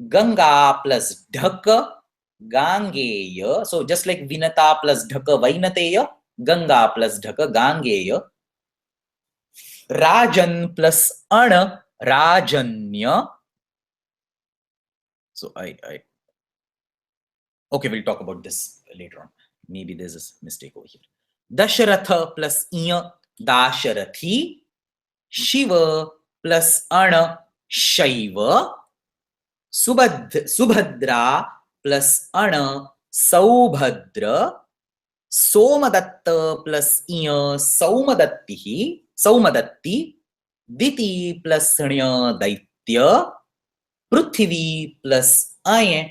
ganga plus dhaka gangeya. So just like vinata plus dhaka vainateya, ganga plus dhaka gangeya. Rajan plus ana rajanya. So okay, we'll talk about this later on. Maybe there's a mistake over here. Dasharatha plus iya dasharathi. Shiva plus ana shaiva. Subhadra plus ana saubhadra. Somadatta plus iya saumadattihi. Saumadatti. Diti plus nya daitya. Prithvi plus aya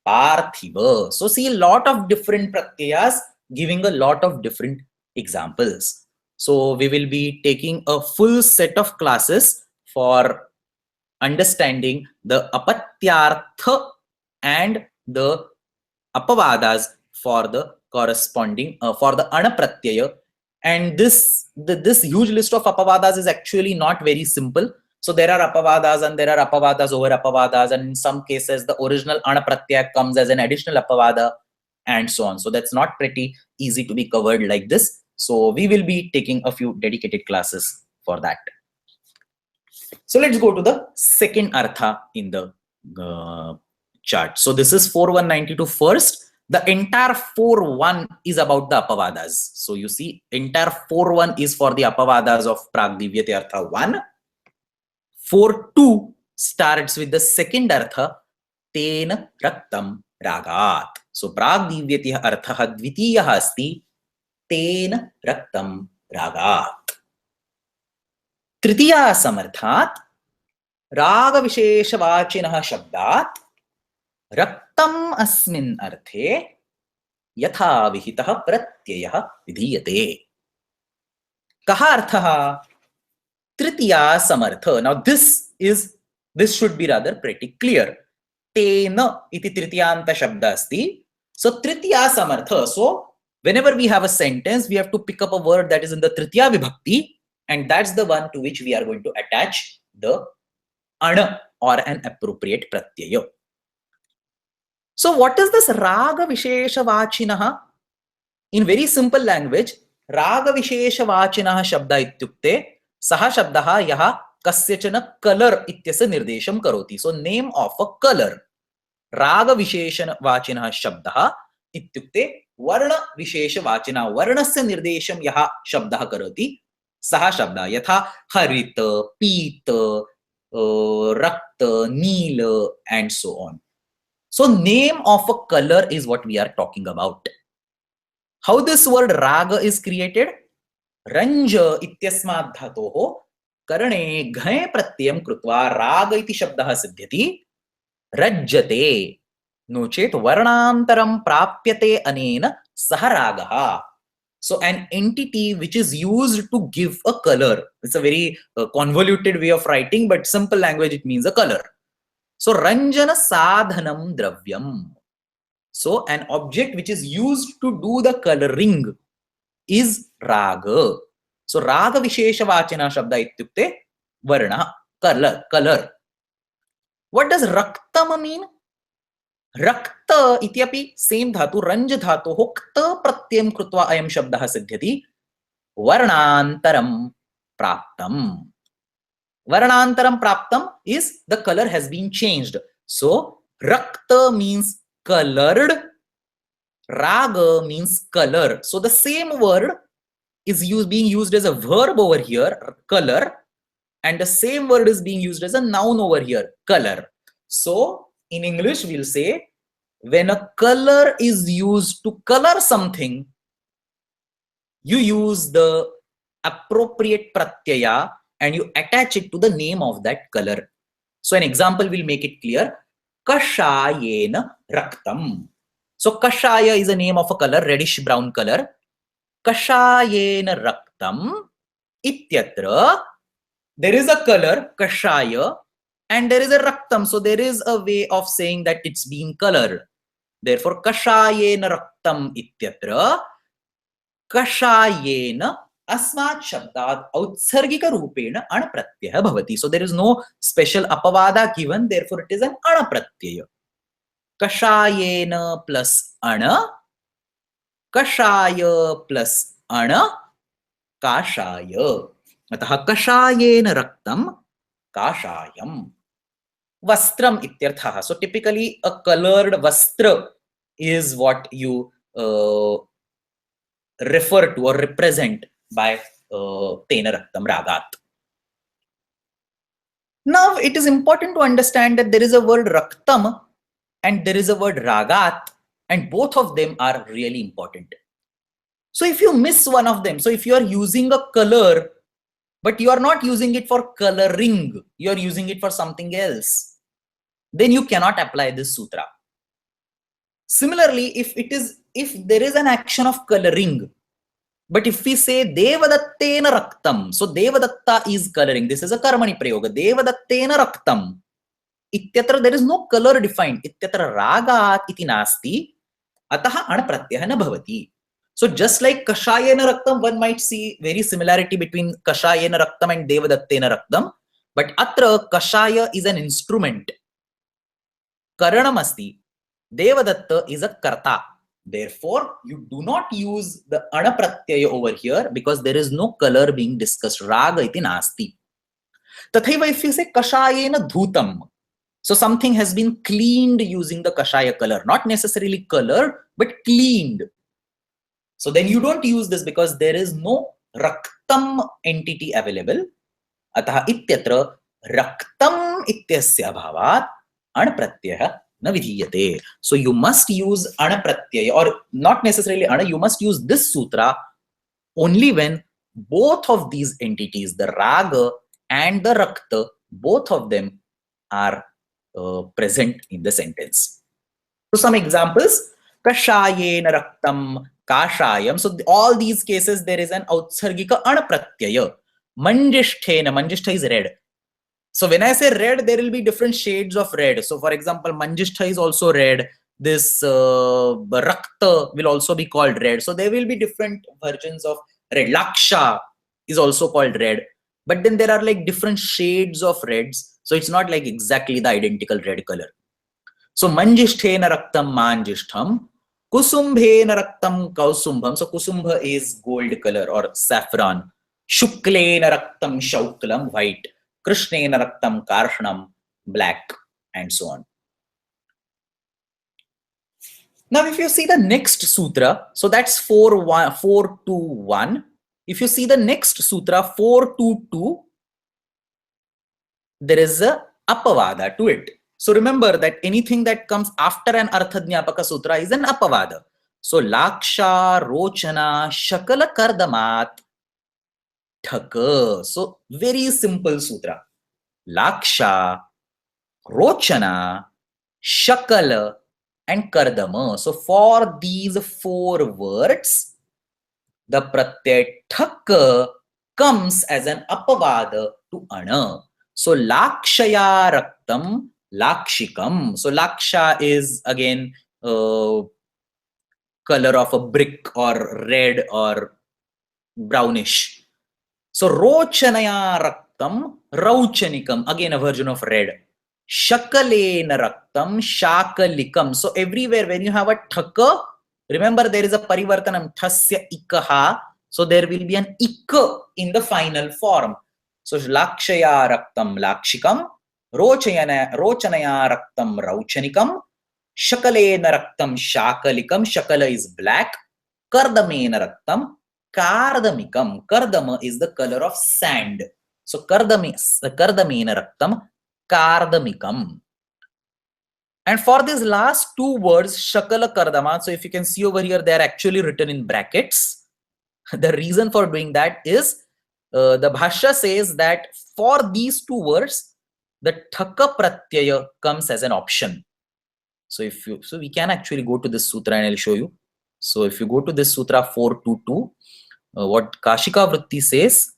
parthiva. So see a lot of different pratyayas giving a lot of different examples. So we will be taking a full set of classes for understanding the apatyartha and the apavadas for the corresponding for the anapratyaya. And this huge list of apavadas is actually not very simple. So there are apavadas and there are apavadas over apavadas, and in some cases the original anapratyaya comes as an additional apavada and so on. So that's not pretty easy to be covered like this. So we will be taking a few dedicated classes for that. So let's go to the second artha in the chart. So this is 4192 first. The entire 41 is about the apavadas. So you see, entire 41 is for the apavadas of Pragdivyate Artha 1. 42 starts with the second artha, Tena Raktam Ragat. So Pragdivyate Artha Dvitiya asti, Tena Raktam Ragat. Tritiya Samarthat, Raga Visheshavachinah Shabdat, Raktam asmin arthe yatha vihitah pratyayah vidhiyate. Kaha arthaha? Tritiya samartha. Now this should be rather pretty clear. Tena iti tritiyanta shabda asti. So tritiya samartha. So whenever we have a sentence, we have to pick up a word that is in the tritiya vibhakti, and that's the one to which we are going to attach the ana or an appropriate pratyaya. So what is this raga vishesha vachinaha? In very simple language, raga vishesha vachinaha shabda ityukte saha shabdaha yaha kasyachana color ityasya nirdesham karoti. So name of a color. Raga vishesha vachinaha shabdaha ityukte varna vishesha vachina varnasya nirdesham yaha shabdaha karoti. Saha shabda yatha harita, pita, rakta, neela and so on. So name of a color is what we are talking about. How this word raga is created? रञ्ज इत्यस्मात् धातोः करणे घञ् प्रत्ययं कृत्वा राग इति शब्दः सिद्ध्यति रज्जते no चेत् वर्णान्तरं प्राप्यते अनेन सः रागः. So an entity which is used to give a color. It's a very convoluted way of writing, but simple language, it means a color. So ranjana sadhanam dravyam. So an object which is used to do the coloring is raga. So raga vishesha vachana shabda ityukte varna, color. What does raktam mean? रक्त इत्यपि same धातु रंज धातोः क्त प्रत्ययं कृत्वा अयं शब्दः सिद्ध्यति वर्णान्तरं प्राप्तम्. Varnantaram praptam is the color has been changed. So rakta means colored, raga means color. So the same word is being used as a verb over here, color, and the same word is being used as a noun over here, color. So in English we'll say when a color is used to color something, you use the appropriate pratyaya and you attach it to the name of that color. So an example will make it clear. Kashayena raktam. So kashaya is a name of a color, reddish brown color. Kashayena raktam ityatra. There is a color, kashaya, and there is a raktam. So there is a way of saying that it's been colored. Therefore, kashayena raktam ityatra. Kashayena अस्मात् शब्दात् औत्सर्गिक रूपेण अण प्रत्ययः भवति. So there is no special apavada given, therefore it is an ana pratyaya. Kashayena plus ana, kashaya plus ana, kashaya. अतः kashayena raktam kashayam. Vastram ityarthah. So typically a colored vastra is what you refer to or represent by tena raktam ragat. Now it is important to understand that there is a word raktam and there is a word ragat, and both of them are really important. So if you miss one of them, so if you are using a color but you are not using it for coloring, you are using it for something else, then you cannot apply this sutra. Similarly, if there is an action of coloring, but if we say Devadattena raktam, so Devadatta is coloring. This is a karmani prayoga. Devadattena raktam. Ityatra there is no color defined. Ityatra ragat iti nasti. Ataha ana pratyah na bhavati. So just like Kashayena raktam, one might see very similarity between Kashayena raktam and Devadattena raktam. But atra Kashaya is an instrument. Karanam asti. Devadatta is a karta. Therefore, you do not use the ana pratyaya over here because there is no color being discussed. Raga iti nasti. Tathaiva if you say kashayena dhutam, so something has been cleaned using the kashaya color, not necessarily color, but cleaned. So then you don't use this because there is no raktam entity available. Ataha ityatra raktam ityasya bhavat ana pratyaya na vidhiyate. So you must use ana pratyaya, or not necessarily ana, you must use this sutra only when both of these entities, the raga and the rakta, both of them are present in the sentence. So some examples: kashayena raktam kashayam. So all these cases there is an outsargika ana pratyaya. Manjishthena, manjishtha is red. So when I say red, there will be different shades of red. So for example, manjishtha is also red. This rakta will also be called red. So there will be different versions of red. Laksha is also called red. But then there are like different shades of reds. So it's not like exactly the identical red color. So manjishthena raktam manjishtham. Kusumbhena raktam kausumbham. So kusumbha is gold color or saffron. Shuklena raktam shauklam, white. Krishnena raktam karshanam, black, and so on. Now, if you see the next sutra, so that's 421. If you see the next sutra, 422, there is a apavada to it. So remember that anything that comes after an arthadnyapaka sutra is an apavada. So laksha, rochana, shakala kardamat, Thaka. So very simple sutra. Laksha, Rochana, Shakala, and Kardama. So for these four words, the pratyay Thaka comes as an apavada to ana. So Lakshaya Raktam, Lakshikam. So Laksha is again color of a brick or red or brownish. So Rochanaya Raktam, Rauchanikam, again a version of red. Shakalena Raktam, Shakalikam. So everywhere when you have a thaka, remember there is a parivartanam, thasya ikaha. So there will be an ikka in the final form. So Lakshaya Raktam, Lakshikam, Rochanaya Raktam, Rauchanikam, Shakalena Raktam, Shakalikam. Shakala is black. Kardamena Raktam, Kardamikam. Kardama is the color of sand. So Kardamena Raktam, Kardamikam. And for these last two words, Shakala Kardama, so if you can see over here, they are actually written in brackets. The reason for doing that is the Bhashya says that for these two words, the Thaka Pratyaya comes as an option. So we can actually go to this sutra and I'll show you. So if you go to this sutra 422, what Kashika Vritti says,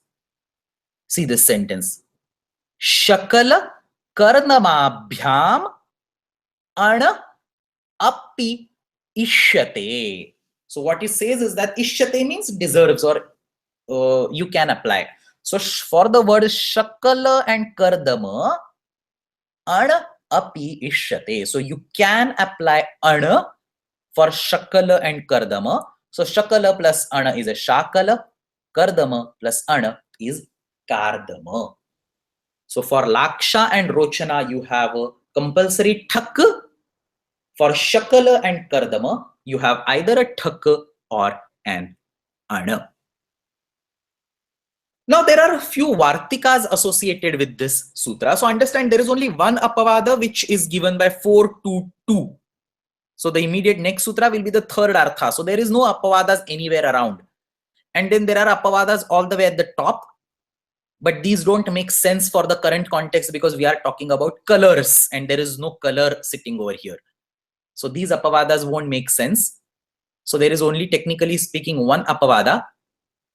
see this sentence. Shakala karnamabhyam ana appi ishyate. So what he says is that ishyate means deserves or you can apply. So for the word shakala and kardama, ana appi ishyate. So you can apply ana for shakala and kardama. So shakala plus ana is a shakala, kardama plus ana is kardama. So for laksha and rochana, you have a compulsory thak. For shakala and kardama, you have either a thak or an ana. Now there are a few vartikas associated with this sutra. So understand there is only one apavada which is given by 422. So the immediate next sutra will be the third artha. So there is no apavadas anywhere around. And then there are apavadas all the way at the top. But these don't make sense for the current context because we are talking about colors and there is no color sitting over here. So these apavadas won't make sense. So there is only technically speaking one apavada.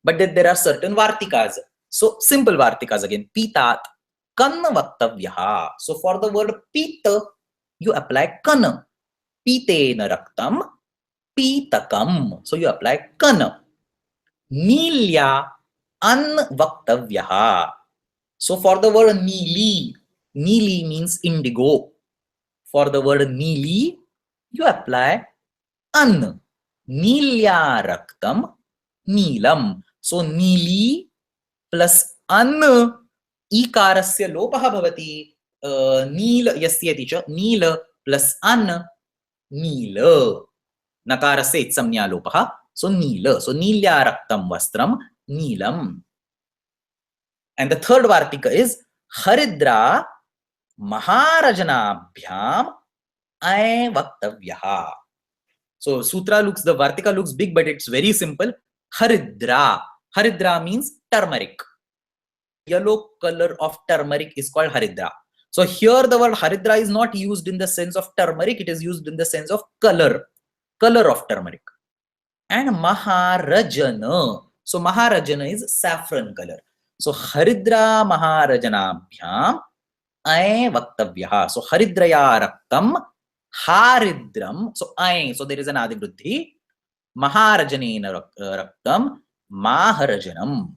But then there are certain vartikas. So simple vartikas again. Pitat, kanna vaktavyaha. So for the word pita, you apply kana. Pitena raktam, pitakam. So you apply kana. Nilya anvaktavyaha. So for the word neeli, neeli means indigo. For the word neeli, you apply an. Nilya raktam, neelam. So neeli plus an ikarasya lopaha bhavati. Neel yasyati cha neel plus an Neela. Nakarasya itsamnya lopaha. So Neela. So Neelya raktam vastram Neelam. And the third vartika is Haridra Maharajanabhyam Ay Vaktavyaha. So sutra looks, the vartika looks big, but it's very simple. Haridra. Haridra means turmeric. Yellow color of turmeric is called Haridra. So here the word Haridra is not used in the sense of turmeric, it is used in the sense of color of turmeric. And Maharajana. So Maharajana is saffron color. So Haridra Maharajanabhyam Ay Vaktavyaha. So Haridraya Raktam Haridram. So Ay, so there is an Adivruddhi. Maharajanena Raktam Maharajanam.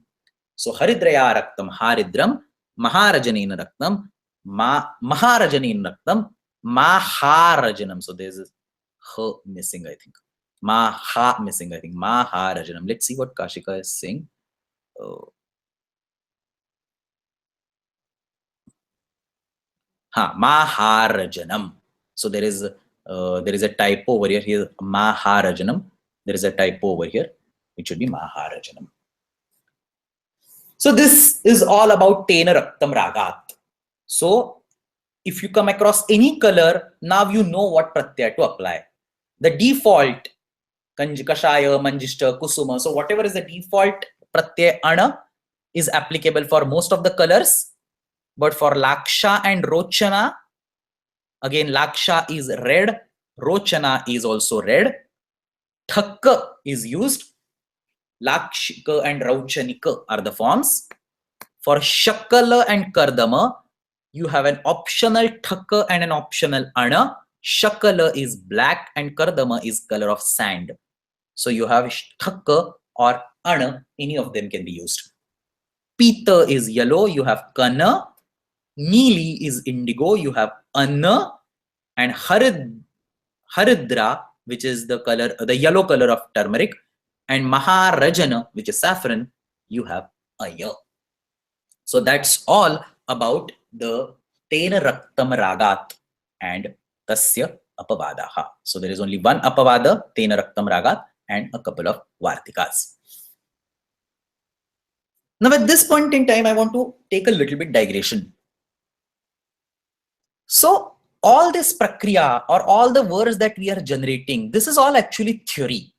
So Haridraya Raktam Haridram Maharajanena Raktam Maharajanena Raktam Maharajanam. So there's a ha missing, I think. Maha missing, I think. Maharajanam. Let's see what Kashika is saying. Maharajanam. So there is a typo over here. Here Maharajanam. There is a typo over here. It should be Maharajanam. So this is all about Tena Raktam Ragat. So if you come across any color, now you know what pratyaya to apply. The default Kashaya, Manjishta, Kusuma. So whatever is the default pratyaya ana is applicable for most of the colors, but for Laksha and Rochana, again Laksha is red, Rochana is also red. Thakka is used. Lakshika and Rauchanika are the forms. For Shakala and Kardama, you have an optional Thakka and an optional Ana. Shakala is black and Kardama is color of sand. So you have Thakka or Ana, any of them can be used. Pita is yellow, you have Kana. Neeli is indigo, you have Anna. And Haridra, which is the color, the yellow color of turmeric, and Maharajana, which is saffron, you have Aya. So that's all about the Tena Raktam Ragat and Tasya Apavadaha. So there is only one Apavada, Tena Raktam Ragat, and a couple of Vartikas. Now at this point in time, I want to take a little bit digression. So all this prakriya or all the words that we are generating, this is all actually theory.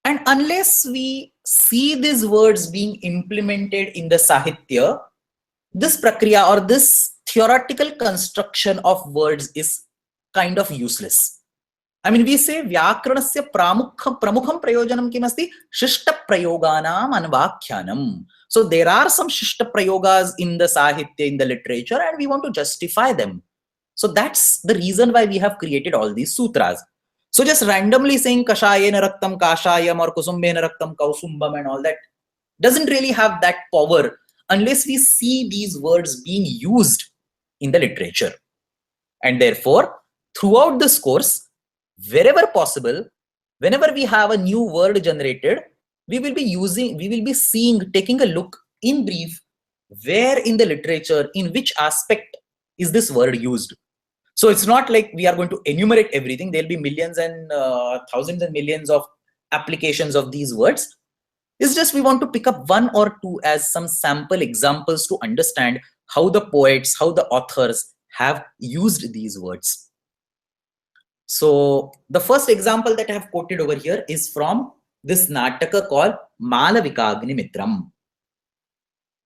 And unless we see these words being implemented in the Sahitya, this prakriya or this theoretical construction of words is kind of useless. I mean, we say Vyakaranasya pramukham prayojanam kimasti shishta prayoganam anvakhyanam. So there are some shishta prayogas in the Sahitya, in the literature, and we want to justify them. So that's the reason why we have created all these sutras. So just randomly saying Kashayena Raktam Kashayam or Kusumbena Raktam Kausumbam and all that doesn't really have that power unless we see these words being used in the literature. And therefore, throughout this course, wherever possible, whenever we have a new word generated, we will be seeing, taking a look in brief, where in the literature, in which aspect is this word used. So it's not like we are going to enumerate everything. There'll be millions and thousands and millions of applications of these words. It's just we want to pick up one or two as some sample examples to understand how the poets, how the authors have used these words. So the first example that I have quoted over here is from this Nataka called Malavikagni Mitram.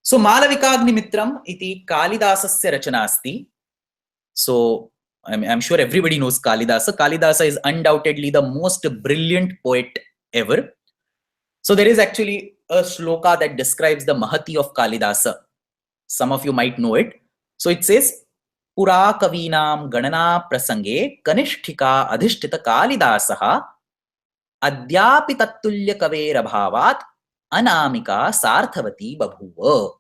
So Malavikagni Mitram iti Kalidasasya rachana asti. So I'm sure everybody knows Kalidasa. Kalidasa is undoubtedly the most brilliant poet ever. So there is actually a shloka that describes the Mahati of Kalidasa. Some of you might know it. So it says, Pura kavinam ganana prasange kanishthika adhishtita Kalidasaha adyapi tattulya kavera bhavat anamika sarthavati babhuva.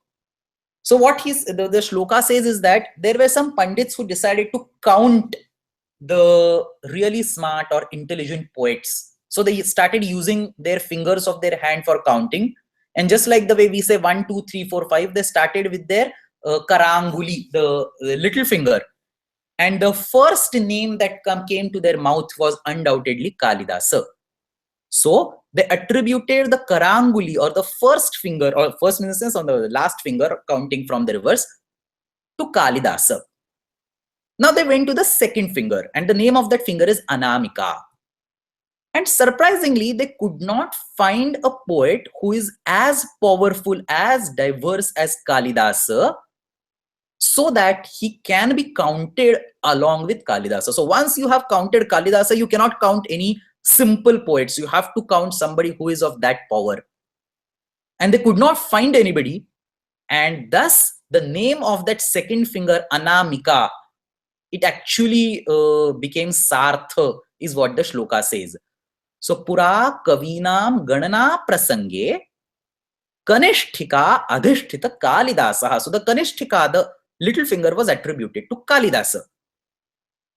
So what the shloka says is that there were some pandits who decided to count the really smart or intelligent poets. So they started using their fingers of their hand for counting. And just like the way we say 1, 2, 3, 4, 5, they started with their karanguli, the little finger. And the first name that came to their mouth was undoubtedly Kalidasa. So they attributed the karanguli or the first finger, or first in the sense on the last finger counting from the reverse, to Kalidasa. Now they went to the second finger and the name of that finger is Anamika. And surprisingly, they could not find a poet who is as powerful, as diverse as Kalidasa, so that he can be counted along with Kalidasa. So once you have counted Kalidasa, you cannot count any simple poets. You have to count somebody who is of that power. And they could not find anybody. And thus, the name of that second finger, Anamika, it actually became Sartha, is what the shloka says. So, Pura kavinam ganana prasange kanishthika adhishtita Kalidasaha. So, the kanishthika, the little finger, was attributed to Kalidasa.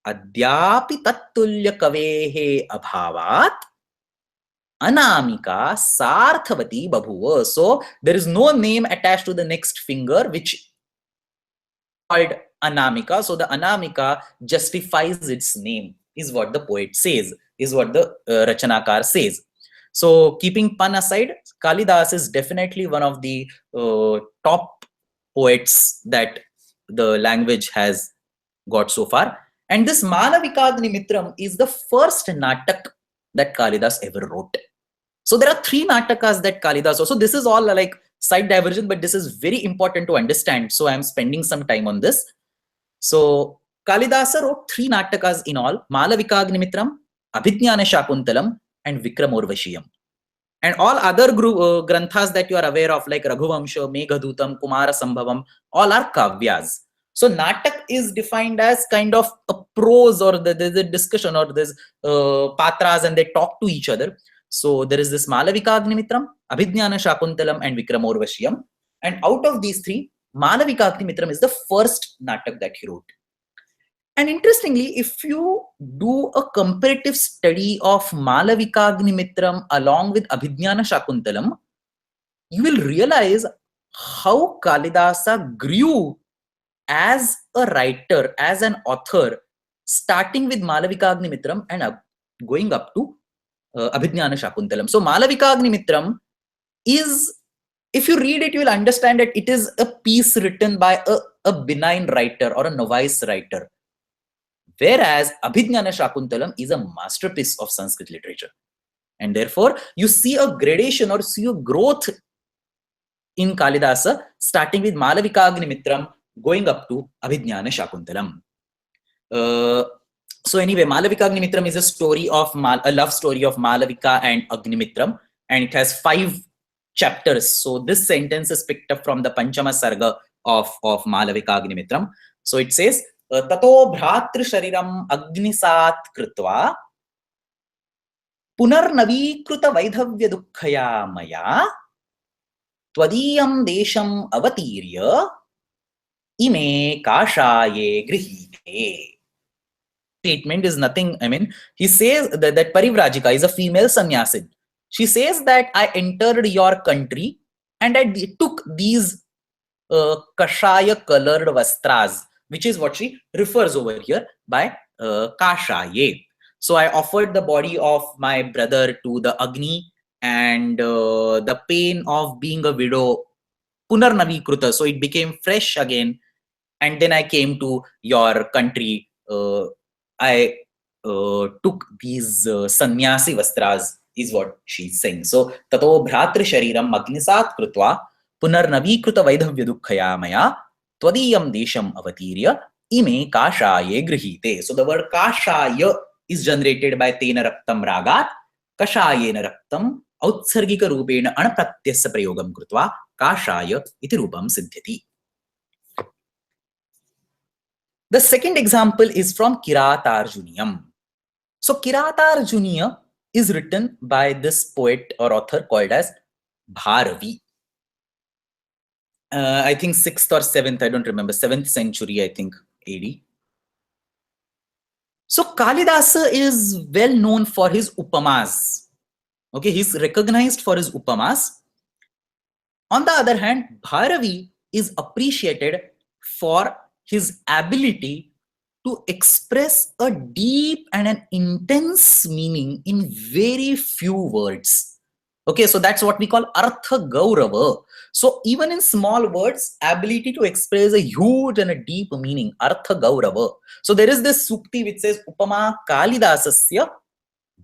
Adyapi tattulya kavehe abhavat anamika sarthavati babhuva. So there is no name attached to the next finger which called Anamika. So the Anamika justifies its name, is what the poet says, is what the Rachanakar says. So keeping pun aside, Kalidas is definitely one of the top poets that the language has got so far. And this Malavikagni Mitram is the first natak that Kalidas ever wrote. So there are 3 natakas that Kalidas also. This is all like side diversion, but this is very important to understand. So I am spending some time on this. So Kalidasa wrote 3 Natakas in all: Malavikagnimitram, Abhijnana Shakuntalam, and Vikramorvashiyam. And all other granthas that you are aware of, like Raghuvamsha, Meghadutam, Kumara Sambhavam, all are kavyas. So Natak is defined as kind of a prose, or there's a discussion, or there's patras and they talk to each other. So there is this Malavikagnimitram, Abhijnana Shakuntalam, and Vikramorvashiyam. And out of these 3, Malavikagnimitram is the first Natak that he wrote. And interestingly, if you do a comparative study of Malavikagnimitram along with Abhijnana Shakuntalam, you will realize how Kalidasa grew as a writer, as an author, starting with Malavikagnimitram and going up to Abhijnana Shakuntalam. So Malavikagnimitram is, if you read it, you will understand that it is a piece written by a benign writer or a novice writer. Whereas Abhijnana Shakuntalam is a masterpiece of Sanskrit literature. And therefore, you see a gradation or see a growth in Kalidasa, starting with Malavikagnimitram, going up to Abhijnana Shakuntalam. So anyway, Malavikagnimitram is a story of a love story of Malavika and Agnimitram, and it has 5 chapters. So this sentence is picked up from the Panchama Sarga of Malavikagnimitram. So it says, Tato bhratri shariram agnisat krutva punarnavikruta vaidhavya dukkhaya maya twadiyam desham avatirya ime kashaye grihite. Statement is nothing. I mean, he says that Parivrajika is a female sannyasin. She says that I entered your country and I took these kashaya colored vastras, which is what she refers over here by kashaye. So I offered the body of my brother to the Agni, and the pain of being a widow, punarnavikruta, so it became fresh again, and then I came to your country. I took these sannyasi vastras, is what she's saying. So tato bhratri shariram agnisat krutva punarnavikruta vaidhavya dukkhaya maya twadiyam desham avatirya ime kashaye grihite. So the word kashaya is generated by tena raktam ragat kashayena raktam autsargika rupena anapratyasya prayogam krutva kashaya iti rupam siddhyati. The second example is from Kiratarjuniyam. So Kiratarjuniya is written by this poet or author called as Bharavi. I think 6th or 7th, I don't remember, 7th century, I think, AD. So Kalidasa is well known for his upamas. Okay, he's recognized for his upamas. On the other hand, Bharavi is appreciated for his ability to express a deep and an intense meaning in very few words. Okay, so that's what we call Artha Gaurava. So even in small words, ability to express a huge and a deep meaning, Artha Gaurava. So there is this sukti which says, Upama Kalidasasya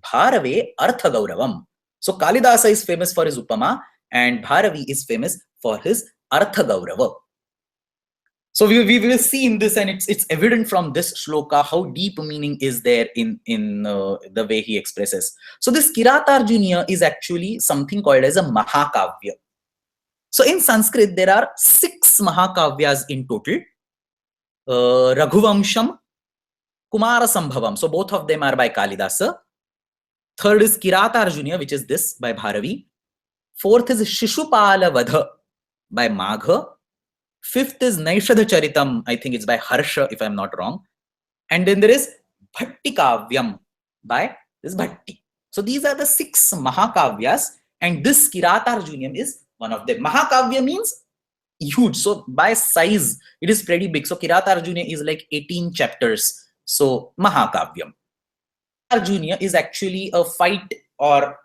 Bharave Artha Gauravam. So Kalidasa is famous for his Upama and Bharavi is famous for his Artha Gaurava. So we will see in this, and it's evident from this shloka how deep meaning is there in the way he expresses. So this Kiratarjuniya is actually something called as a Mahakavya. So in Sanskrit, there are 6 Mahakavyas in total. Raghuvamsham, Kumara Sambhavam. So both of them are by Kalidasa. Third is Kiratarjuniya, which is this by Bharavi. Fourth is Shishupala Vadha by Magha. 5th is Naishadha Charitam, I think it's by Harsha, if I'm not wrong. And then there is Bhatti Kavyam by this Bhatti. So these are the 6 Mahakavyas, and this Kiratarjuniyam is one of them. Mahakavya means huge. So by size, it is pretty big. So Kiratarjuniya is like 18 chapters. So Mahakavyam. Arjuniya is actually a fight or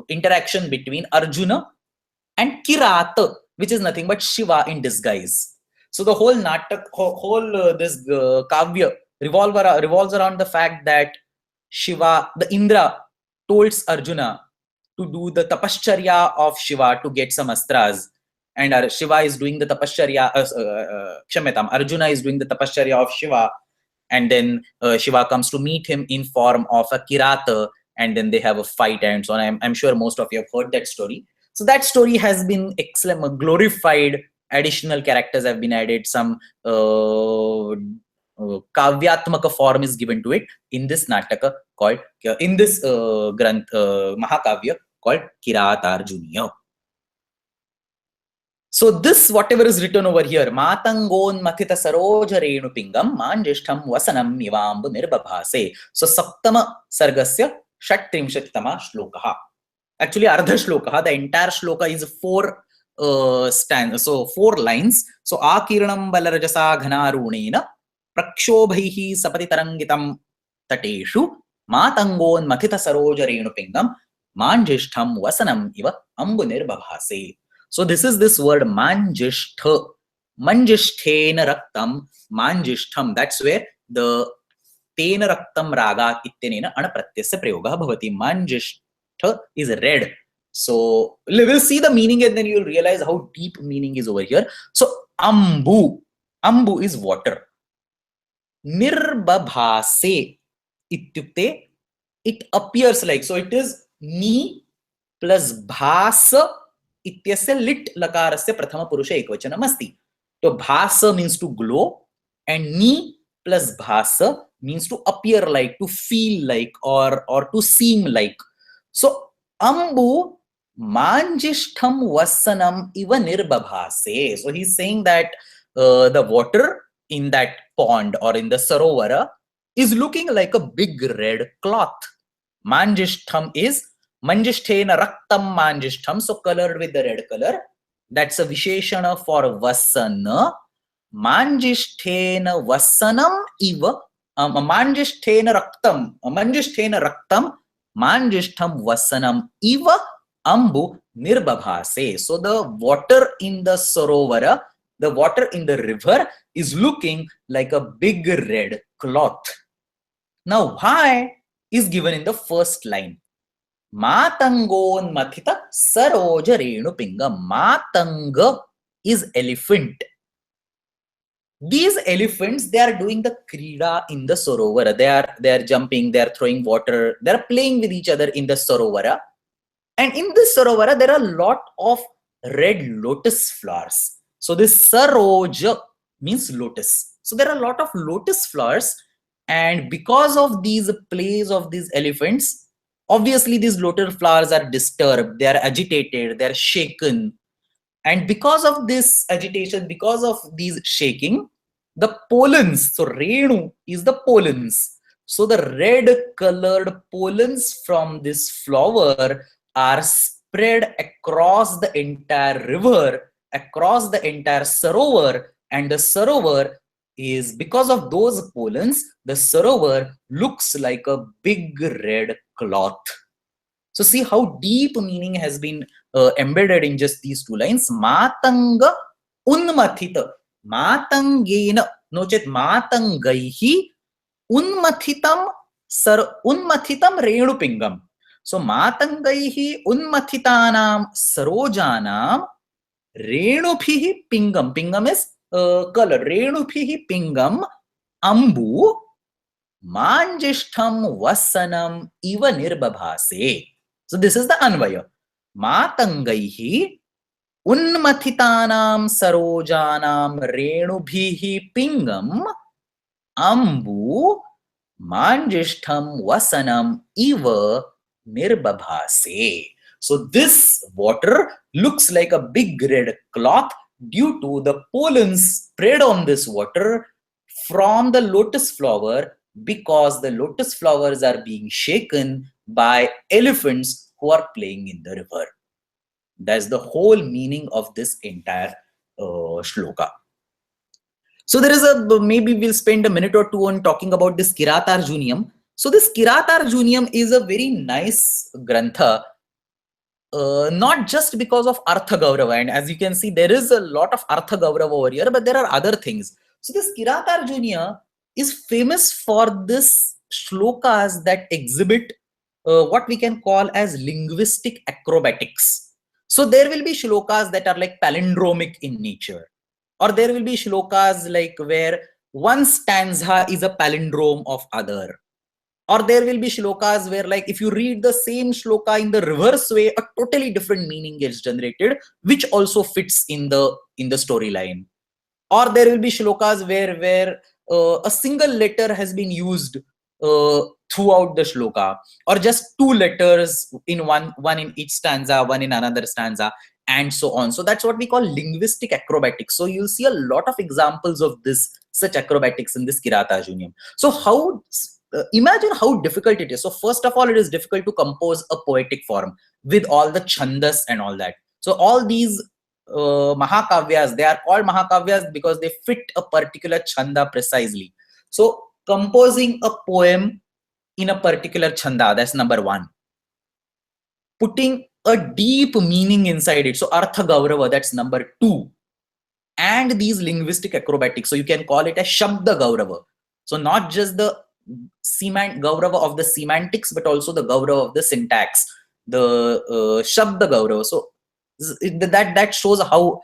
interaction between Arjuna and Kirata, which is nothing but Shiva in disguise. So the whole natak, this kavya revolves around the fact that Shiva, the Indra, told Arjuna to do the tapascharya of Shiva to get some astras. and Shiva is doing the tapasya, Kshamyatam, Arjuna is doing the tapasya of Shiva, and then Shiva comes to meet him in form of a Kirata, and then they have a fight and so on. I'm sure most of you have heard that story. So that story has been excellent, glorified, additional characters have been added, some kavyatmaka form is given to it in this nataka called, in this Granth, Mahakavya called Kiratarjuniya. So this, whatever is written over here, Matangon Mathita Saroja Renupingam Manjishtam Vasanam Nivambu Nirbabhase. So Saptama Sargasya Shattrimshatitama Shlokaha. Actually, Ardha Shlokaha, the entire shloka is 4 stanzas, so 4 lines. So Akiranam Balarajasa Ghanarunena Prakshobhaihi Sapati Tarangitam Tateshu Matangon Mathita Saroja Renupingam Manjishtam Vasanam Iva Ambu Nirbabhase. So this is this word manjishtha, manjishtena raktam, manjishtham. That's where the tena raktam raga ittenena anapratyasya prayoga bhavati. Manjishtha is red. So we'll see the meaning and then you'll realize how deep meaning is over here. So ambu is water. Nirbabhase ityukte, it appears like, so it is ni plus bhasa ityasya lit lakarasya prathama purusha ekvachanam asti. So bhasa means to glow and ni plus bhasa means to appear like, to feel like, or to seem like. So ambu manjishtham vasanam iva nirbabhase. So he's saying that the water in that pond or in the sarovara is looking like a big red cloth. Manjishtham is Manjishtena Raktam Manjishtham, so colored with the red color. That's a Visheshana for Vasana. Manjishtena Vasanam Iva, Manjishtena Raktam, Manjishtham Vasanam Iva Ambu Nirbabhase. So the water in the Sarovara, the water in the river is looking like a big red cloth. Now, why is given in the first line? Matangon Mathita Saroja Renupinga. Matanga is elephant. These elephants, they are doing the krida in the sarovara. They are jumping, they are throwing water, they are playing with each other in the sarovara. And in this sarovara, there are a lot of red lotus flowers. So this saroja means lotus. So there are a lot of lotus flowers, and because of these plays of these elephants, obviously these lotus flowers are disturbed, they are agitated, they are shaken. And because of this agitation, because of these shaking, the pollens, so Renu is the pollens. So the red colored pollens from this flower are spread across the entire river, across the entire sarovar, and the sarovar is, because of those pollens, the sarovar looks like a big red cloth. So see how deep meaning has been embedded in just these 2 lines. Matanga unmathita. Matangena, nochet matangaihi unmathitam renupingam. So matangaihi unmathitanam sarojanam renuphihi pingam. Pingam is color. Renuphihi pingam ambu manjishtham vasanam iva nirbabhase. So this is the Anvaya. Matangaihi unmathitanam sarojanam renubhihi pingam ambu manjishtham vasanam iva nirbabhase. So this water looks like a big red cloth due to the pollen spread on this water from the lotus flower, because the lotus flowers are being shaken by elephants who are playing in the river. That's the whole meaning of this entire shloka. So there is a, maybe we'll spend a minute or 2 on talking about this Kiratarjuniyam. So this Kiratarjuniyam is a very nice grantha, not just because of Artha Gaurava, and as you can see, there is a lot of Artha Gaurava over here, but there are other things. So this Kiratarjuniya is famous for this shlokas that exhibit what we can call as linguistic acrobatics. So there will be shlokas that are like palindromic in nature, or there will be shlokas like where one stanza is a palindrome of other, or there will be shlokas where like if you read the same shloka in the reverse way, a totally different meaning gets generated, which also fits in the storyline. Or there will be shlokas where a single letter has been used throughout the shloka, or just two letters in one in each stanza, one in another stanza, and so on. So that's what we call linguistic acrobatics. So you'll see a lot of examples of this, such acrobatics in this Kirata-Arjuniam. So how imagine how difficult it is. So first of all, it is difficult to compose a poetic form with all the chandas and all that. So all these Mahakavyas, they are called Mahakavyas because they fit a particular chanda precisely. So composing a poem in a particular chanda, that's number one. Putting a deep meaning inside it, so Artha Gaurava, that's number two. And these linguistic acrobatics, so you can call it a Shabda Gaurava. So not just the Gaurava of the semantics, but also the Gaurava of the syntax, the Shabda Gaurava. So that shows how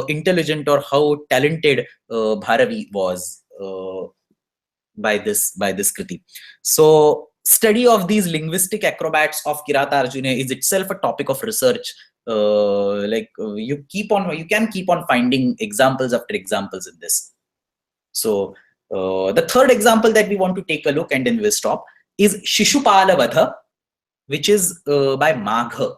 intelligent or how talented Bharavi was by this Kriti. So study of these linguistic acrobats of Kirata Arjuna is itself a topic of research. You can keep on finding examples after examples in this. So the third example that we want to take a look, and then we'll stop, is Shishupala Vadha, which is by Magha.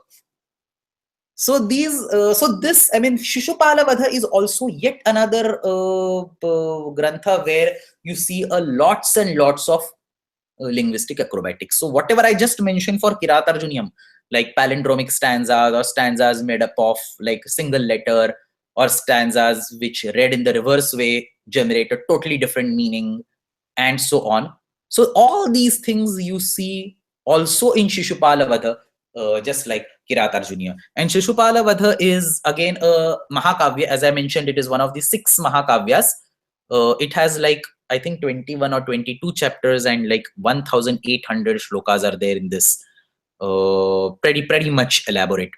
So this, I mean, Shishupala Vadha is also yet another grantha where you see lots and lots of linguistic acrobatics. So whatever I just mentioned for Kirata-Arjuniam, like palindromic stanzas or stanzas made up of like single letter, or stanzas which read in the reverse way generate a totally different meaning, and so on. So all these things you see also in Shishupala Vadha, just like Kirata-Arjuniya. And Shishupala Vadha is again a Mahakavya. As I mentioned, it is one of the 6 Mahakavyas. It has like, I think 21 or 22 chapters and like 1,800 shlokas are there in this. Pretty much elaborate.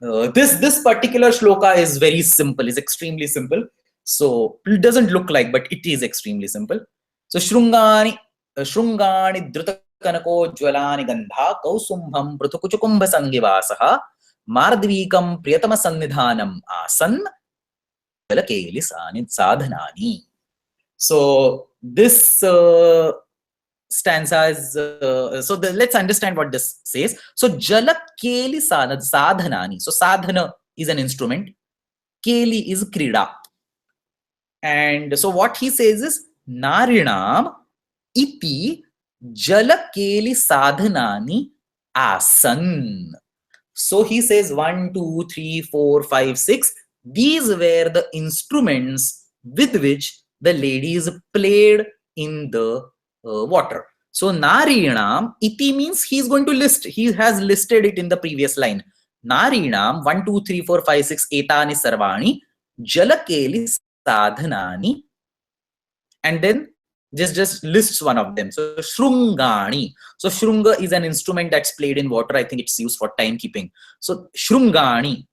This particular shloka is very simple, is extremely simple. So it doesn't look like, but it is extremely simple. So Shrungani Druta Kanako Jwalani Gandha Kausumbham Prutukuchukumbha Sangivasaha Mardvikam Priyatama Sannidhanam Asan Jalakeli Sadhanani. So this stanza is let's understand what this says. So Jalakeli Sadhanani. So sadhana is an instrument, Keli is krida. And so what he says is Narinam iti Jalakeli sadhanani asan. So he says 1, 2, 3, 4, 5, 6. These were the instruments with which the ladies played in the water. So Narinam iti means he is going to list. He has listed it in the previous line. Narinam 1, 2, 3, 4, 5, 6 etani sarvani Jalakeli sadhanani, and then just lists one of them. So Shrungani. So Shrunga is an instrument that's played in water. I think it's used for timekeeping. So Shrungani.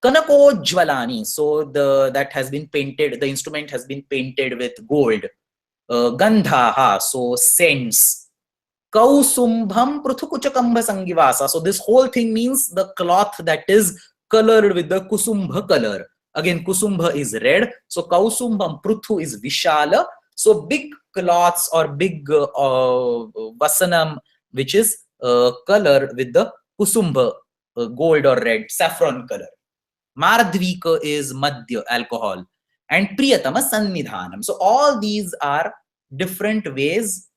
Kanako Jwalani. So that has been painted. The instrument has been painted with gold. Gandhaha. So scents. Kausumbham Pruthukuchakambha Sangivasa. So this whole thing means the cloth that is colored with the Kusumbha color. Again, Kusumbha is red. So Kausumbham Pruthu is Vishala. So big cloths or big vasanam, which is color with the Kusumbha, gold or red, saffron color. Mardvika is Madhya, alcohol. And Priyatama Sannidhanam. So all these are different ways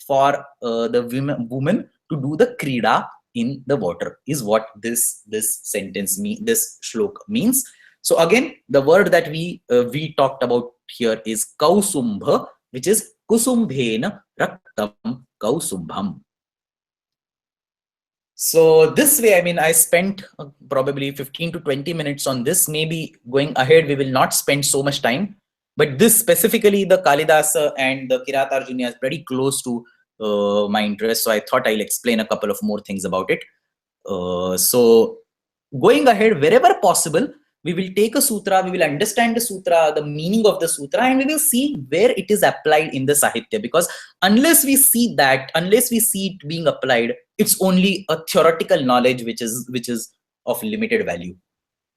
for the woman to do the krida in the water, is what this sentence this shlok means. So again, the word that we talked about here is Kausumbha, which is Kusumbhena Raktam Kausumbham. So this way, I mean, I spent probably 15 to 20 minutes on this. Maybe going ahead, we will not spend so much time. But this specifically, the Kalidasa and the Kirata-Arjuniya is pretty close to my interest. So I thought I'll explain a couple of more things about it. So Going ahead, wherever possible, we will take a sutra, we will understand the sutra, the meaning of the sutra, and we will see where it is applied in the Sahitya. Because unless we see that, unless we see it being applied, it's only a theoretical knowledge which is of limited value.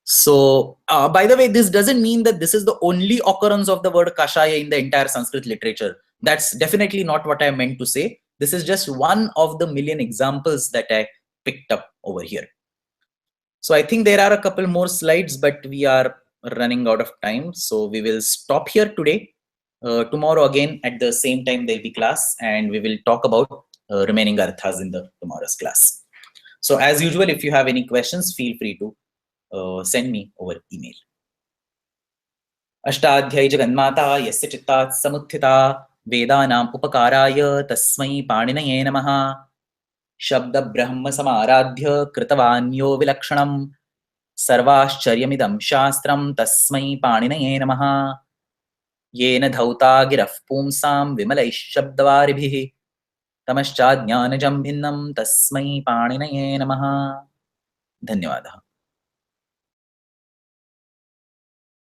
So, by the way, this doesn't mean that this is the only occurrence of the word kashaya in the entire Sanskrit literature. That's definitely not what I meant to say. This is just one of the million examples that I picked up over here. So I think there are a couple more slides, but we are running out of time. So we will stop here today. Tomorrow again at the same time there will be class, and we will talk about remaining arthas in the tomorrow's class. So as usual, if you have any questions, feel free to send me over email. Ashtadhyayi जगन्माता यस्य चित्तात् समुत्थिता वेदानाम् उपकाराय तस्मै पाणिनये नमः. शब्द ब्रह्म समाराध्य कृतवान्यो विलक्षणम् सर्वाश्चर्यमिदं शास्त्रं तस्मै पाणिनये नमः. येन धौता गिरः पुंसां विमलैः शब्दवारिभिः तमश्चाज्ञानजं भिन्नं तस्मै पाणिनये नमः. धन्यवादः.